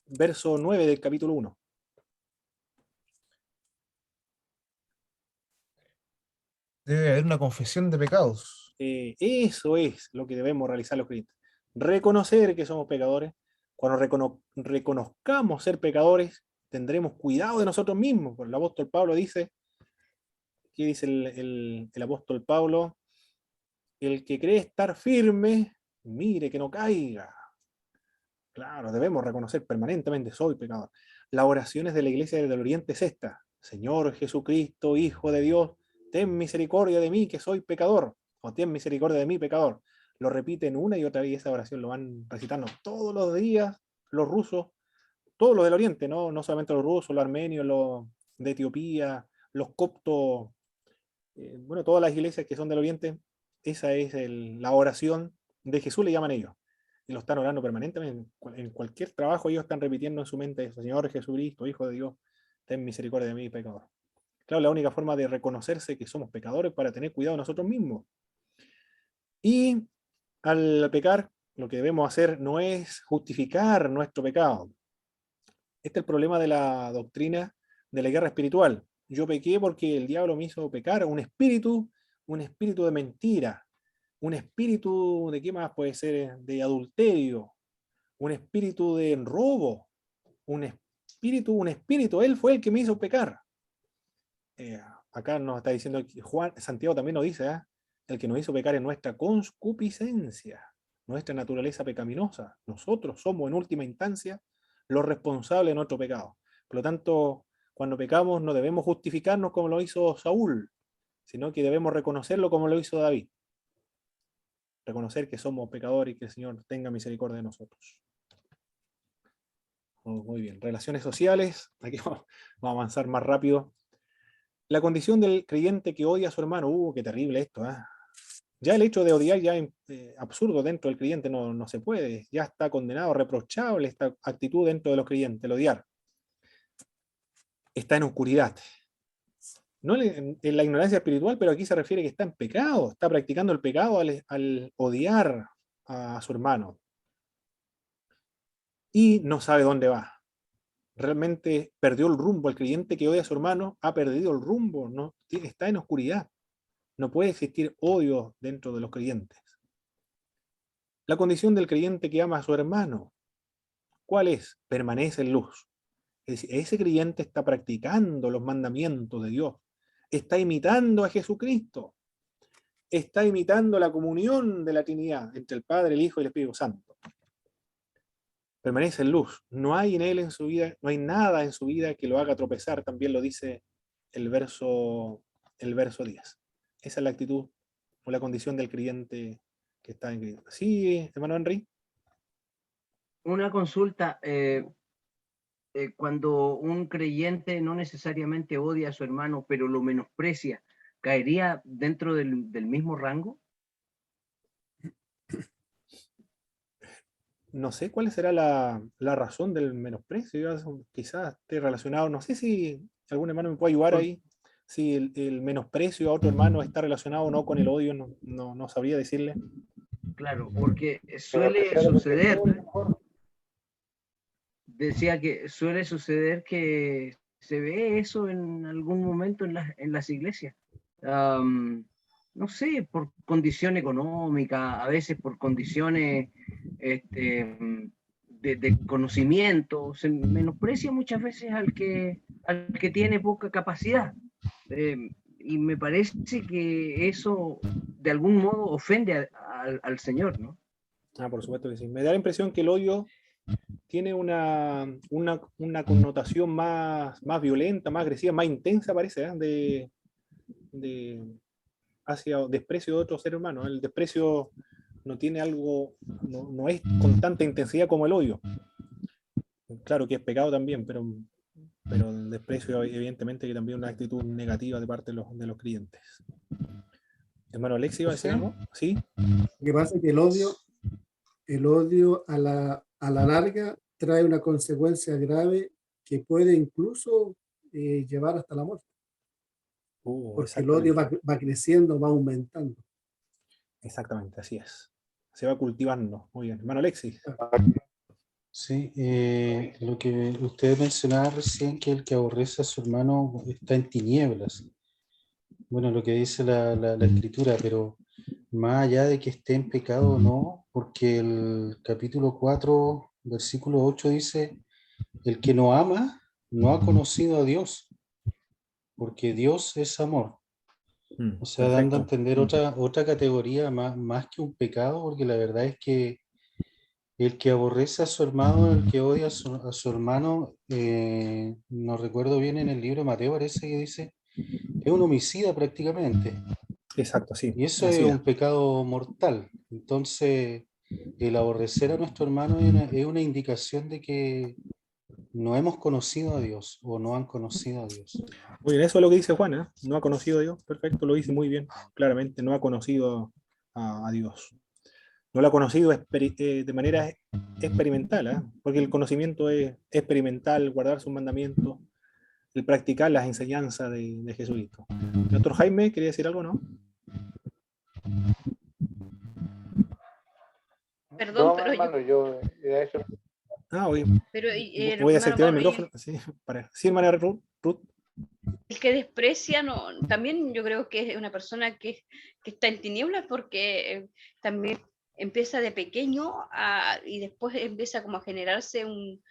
Verso 9 del capítulo 1. Debe haber una confesión de pecados. Eso es lo que debemos realizar los creyentes. Reconocer que somos pecadores. Cuando reconozcamos ser pecadores, tendremos cuidado de nosotros mismos. Porque el apóstol Pablo dice, ¿qué dice el apóstol Pablo? El que cree estar firme, mire que no caiga. Claro, debemos reconocer permanentemente, soy pecador. Las oraciones de la Iglesia del Oriente es esta: Señor Jesucristo, Hijo de Dios, ten misericordia de mí, que soy pecador. O ten misericordia de mí, pecador. Lo repiten una y otra vez, esa oración lo van recitando todos los días los rusos, todos los del Oriente, no solamente los rusos, los armenios, los de Etiopía, los coptos, bueno, todas las iglesias que son del Oriente, esa es la oración de Jesús, le llaman ellos. Y lo están orando permanentemente. En cualquier trabajo ellos están repitiendo en su mente eso: Señor Jesucristo, Hijo de Dios, ten misericordia de mí, pecador. Claro, la única forma de reconocerse que somos pecadores para tener cuidado de nosotros mismos. Y al pecar, lo que debemos hacer no es justificar nuestro pecado. Este es el problema de la doctrina de la guerra espiritual. Yo pequé porque el diablo me hizo pecar, un espíritu de mentira, un espíritu de, ¿qué más puede ser? De adulterio, un espíritu de robo, un espíritu, él fue el que me hizo pecar. Acá nos está diciendo Santiago también nos dice, el que nos hizo pecar es nuestra concupiscencia, nuestra naturaleza pecaminosa. Nosotros somos en última instancia los responsables de nuestro pecado. Por lo tanto, cuando pecamos no debemos justificarnos como lo hizo Saúl, sino que debemos reconocerlo como lo hizo David. Reconocer que somos pecadores y que el Señor tenga misericordia de nosotros. Muy bien, relaciones sociales, aquí vamos a avanzar más rápido. La condición del creyente que odia a su hermano, qué terrible esto, Ya el hecho de odiar ya es absurdo dentro del creyente, no se puede, ya está condenado, reprochable esta actitud dentro de los creyentes, el odiar. Está en oscuridad. No en la ignorancia espiritual, pero aquí se refiere que está en pecado, está practicando el pecado al odiar a su hermano. Y no sabe dónde va. Realmente perdió el rumbo. El creyente que odia a su hermano ha perdido el rumbo, ¿no? Está en oscuridad. No puede existir odio dentro de los creyentes. La condición del creyente que ama a su hermano, ¿cuál es? Permanece en luz. Es decir, ese creyente está practicando los mandamientos de Dios, está imitando a Jesucristo, está imitando la comunión de la Trinidad entre el Padre, el Hijo y el Espíritu Santo. Permanece en luz. No hay en él en su vida, no hay nada en su vida que lo haga tropezar, también lo dice el verso 10. Esa es la actitud o la condición del creyente que está en Cristo. Sí, hermano Henry. Una consulta. Cuando un creyente no necesariamente odia a su hermano, pero lo menosprecia, ¿caería dentro del mismo rango? No sé cuál será la razón del menosprecio. Quizás esté relacionado, no sé si algún hermano me puede ayudar ahí. Si el menosprecio a otro hermano está relacionado o no con el odio, no sabría decirle. Claro, porque suele suceder. Decía que suele suceder que se ve eso en algún momento en las iglesias. no sé, por condición económica, a veces por condiciones de conocimiento, se menosprecia muchas veces al que tiene poca capacidad. Y me parece que eso de algún modo ofende al Señor, ¿no? Por supuesto que sí. Me da la impresión que el odio tiene una connotación más violenta, más agresiva, más intensa, parece, hacia desprecio de otro ser humano. El desprecio no tiene algo, no es con tanta intensidad como el odio. Claro que es pecado también, pero el desprecio evidentemente que también es una actitud negativa de parte de los creyentes. Hermano Alexis, ¿iba a decir algo? ¿Sí? Lo que pasa es que el odio a la larga trae una consecuencia grave que puede incluso llevar hasta la muerte. Porque el odio va creciendo, va aumentando. Exactamente, así es. Se va cultivando. Muy bien. Hermano Alexis. Sí, lo que usted mencionaba recién, que el que aborrece a su hermano está en tinieblas. Bueno, lo que dice la escritura, pero más allá de que esté en pecado o no, porque el capítulo 4, versículo 8 dice, el que no ama no ha conocido a Dios, porque Dios es amor. O sea, dando a entender otra categoría más que un pecado, porque la verdad es que el que aborrece a su hermano, el que odia a su hermano, no recuerdo bien en el libro de Mateo, parece que dice, es un homicida prácticamente. Exacto, sí. Y eso es un pecado mortal. Entonces, el aborrecer a nuestro hermano es una indicación de que no hemos conocido a Dios o no han conocido a Dios. Muy bien, eso es lo que dice Juan, ¿eh? No ha conocido a Dios. Perfecto, lo dice muy bien, claramente. No ha conocido a Dios. No lo ha conocido de manera experimental, ¿eh? Porque el conocimiento es experimental, guardar sus mandamientos, el practicar las enseñanzas de Jesucristo. Doctor Jaime, ¿quería decir algo, no? Perdón, No, pero hermano, yo eso. Oye, pero, voy a desactivar el hermano, micrófono. Sí, hermana Ruth. El que desprecia, no, también yo creo que es una persona que está en tinieblas porque también empieza de pequeño y después empieza como a generarse un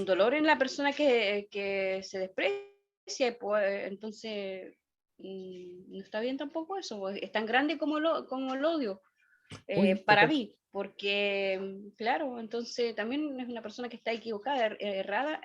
dolor en la persona que se desprecia, pues, entonces no está bien tampoco eso, pues, es tan grande como el odio para mí, porque claro, entonces también es una persona que está equivocada, errada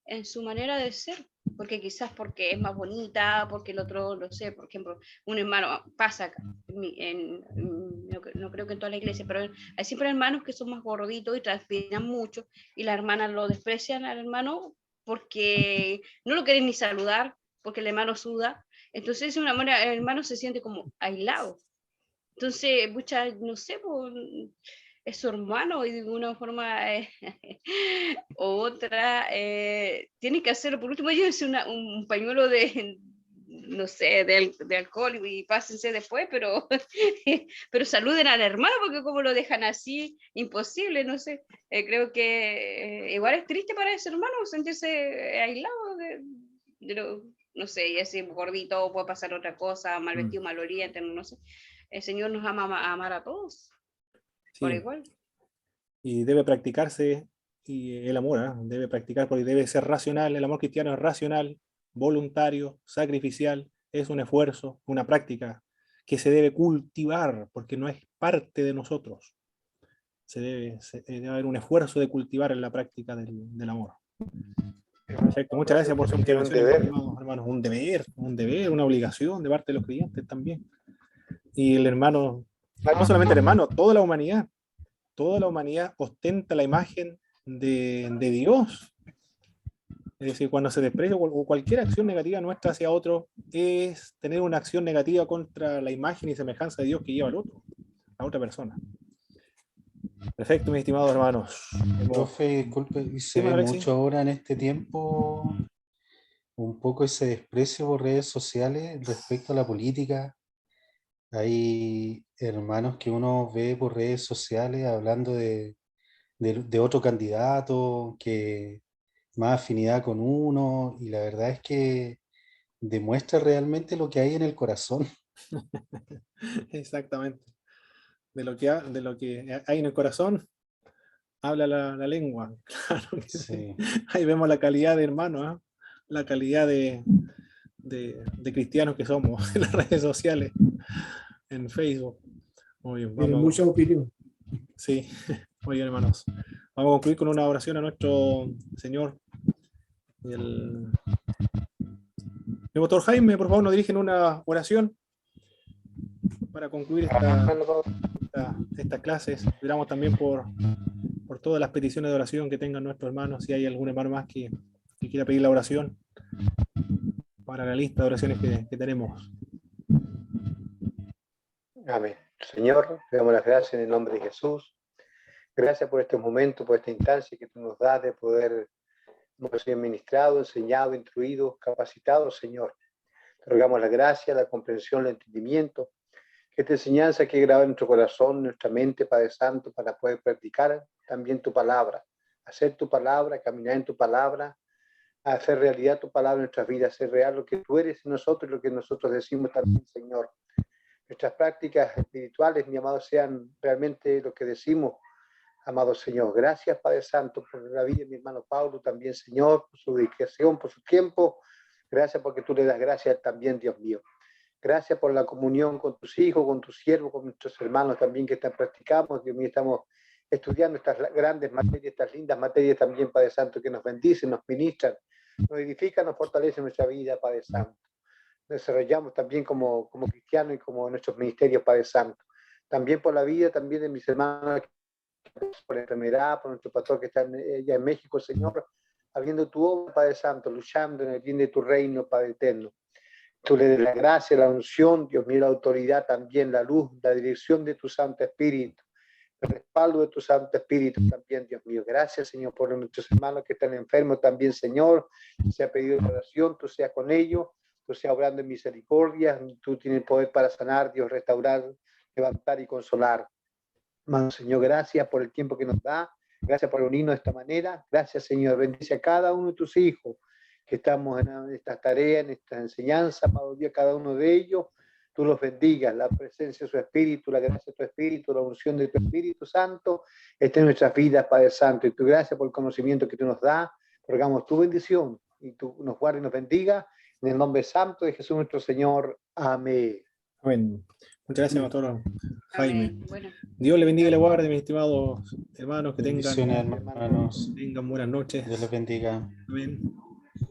en su manera de ser, porque quizás porque es más bonita, porque el otro, no sé, por ejemplo, un hermano pasa acá, no creo que en toda la iglesia, pero hay siempre hermanos que son más gorditos y transpiran mucho, y las hermanas lo desprecian al hermano porque no lo quieren ni saludar, porque el hermano suda, entonces de una manera el hermano se siente como aislado. Entonces, no sé, es su hermano y de una forma u otra tiene que hacerlo. Por último, llévense un pañuelo no sé, de alcohol y pásense después, pero, pero saluden al hermano, porque como lo dejan así, imposible, no sé. Creo que igual es triste para ese hermano sentirse aislado no sé, y así gordito, puede pasar otra cosa, mal vestido, mal oriente, no sé. El Señor nos ama a amar a todos, por igual. Y debe practicarse el amor, ¿eh? Debe practicar porque debe ser racional. El amor cristiano es racional, voluntario, sacrificial, es un esfuerzo, una práctica que se debe cultivar porque no es parte de nosotros. Debe haber un esfuerzo de cultivar en la práctica del amor. Perfecto, muchas gracias por su intervención, hermanos. Un deber, una obligación de parte de los creyentes también. Y el hermano, no solamente el hermano, toda la humanidad ostenta la imagen de Dios. Es decir, cuando se desprecia o cualquier acción negativa nuestra hacia otro, es tener una acción negativa contra la imagen y semejanza de Dios que lleva al otro, a otra persona. Perfecto, mis estimados hermanos. Profe, disculpe, y se ve mucho ahora en este tiempo un poco ese desprecio por redes sociales respecto a la política. Hay hermanos que uno ve por redes sociales hablando de otro candidato que más afinidad con uno, y la verdad es que demuestra realmente lo que hay en el corazón. Exactamente. De lo que hay en el corazón, habla la lengua. Claro que sí. Sí. Ahí vemos la calidad de hermanos, la calidad de cristianos que somos en las redes sociales, en Facebook. Muy bien, Tiene mucha opinión. Sí, muy bien, hermanos. Vamos a concluir con una oración a nuestro Señor. El doctor Jaime, por favor, nos dirigen una oración para concluir estas clases. Esperamos también por todas las peticiones de oración que tengan nuestros hermanos. Si hay algún hermano más que quiera pedir la oración para la lista de oraciones que tenemos. Amén. Señor, te damos las gracias en el nombre de Jesús. Gracias por este momento, por esta instancia que tú nos das de poder ser ministrado, enseñado, instruido, capacitado, Señor. Te rogamos la gracia, la comprensión, el entendimiento, que esta enseñanza que graba en nuestro corazón, en nuestra mente, Padre Santo, para poder practicar también tu palabra, hacer tu palabra, caminar en tu palabra, hacer realidad tu palabra en nuestras vidas, hacer real lo que tú eres en nosotros y lo que nosotros decimos también, Señor. Nuestras prácticas espirituales, mi amado, sean realmente lo que decimos, amado Señor. Gracias, Padre Santo, por la vida de mi hermano Pablo, también, Señor, por su dedicación, por su tiempo. Gracias porque tú le das gracias también, Dios mío. Gracias por la comunión con tus hijos, con tus siervos, con nuestros hermanos también que están practicando. Dios mío, estamos estudiando estas grandes materias, estas lindas materias también, Padre Santo, que nos bendicen, nos ministran, nos edifican, nos fortalecen nuestra vida, Padre Santo. Nos desarrollamos también como cristianos y como nuestros ministerios, Padre Santo. También por la vida también de mis hermanos, por la enfermedad, por nuestro pastor que está allá en México, Señor, habiendo tu obra, Padre Santo, luchando en el bien de tu reino, Padre eterno. Tú le des la gracia, la unción, Dios mío, la autoridad también, la luz, la dirección de tu Santo Espíritu, el respaldo de tu Santo Espíritu también, Dios mío. Gracias, Señor, por nuestros hermanos que están enfermos también, Señor. Se ha pedido oración, tú seas con ellos, tú seas obrando en misericordia, tú tienes el poder para sanar, Dios, restaurar, levantar y consolar. Amado Señor, gracias por el tiempo que nos da, gracias por unirnos de esta manera. Gracias, Señor, bendice a cada uno de tus hijos que estamos en esta tarea, en esta enseñanza, amado Dios, cada uno de ellos, tú los bendigas, la presencia de su Espíritu, la gracia de tu Espíritu, la unción de tu Espíritu Santo, esté en nuestras vidas, Padre Santo, y tu gracia por el conocimiento que tú nos das, rogamos tu bendición, y tú nos guardes y nos bendiga, en el nombre santo de Jesús nuestro Señor. Amén. Amén. Muchas gracias, doctor Jaime. Bueno. Dios le bendiga y le guarde, mis estimados hermanos, que Bendiciones, tengan hermanos. buenas noches. Dios les bendiga. Amén.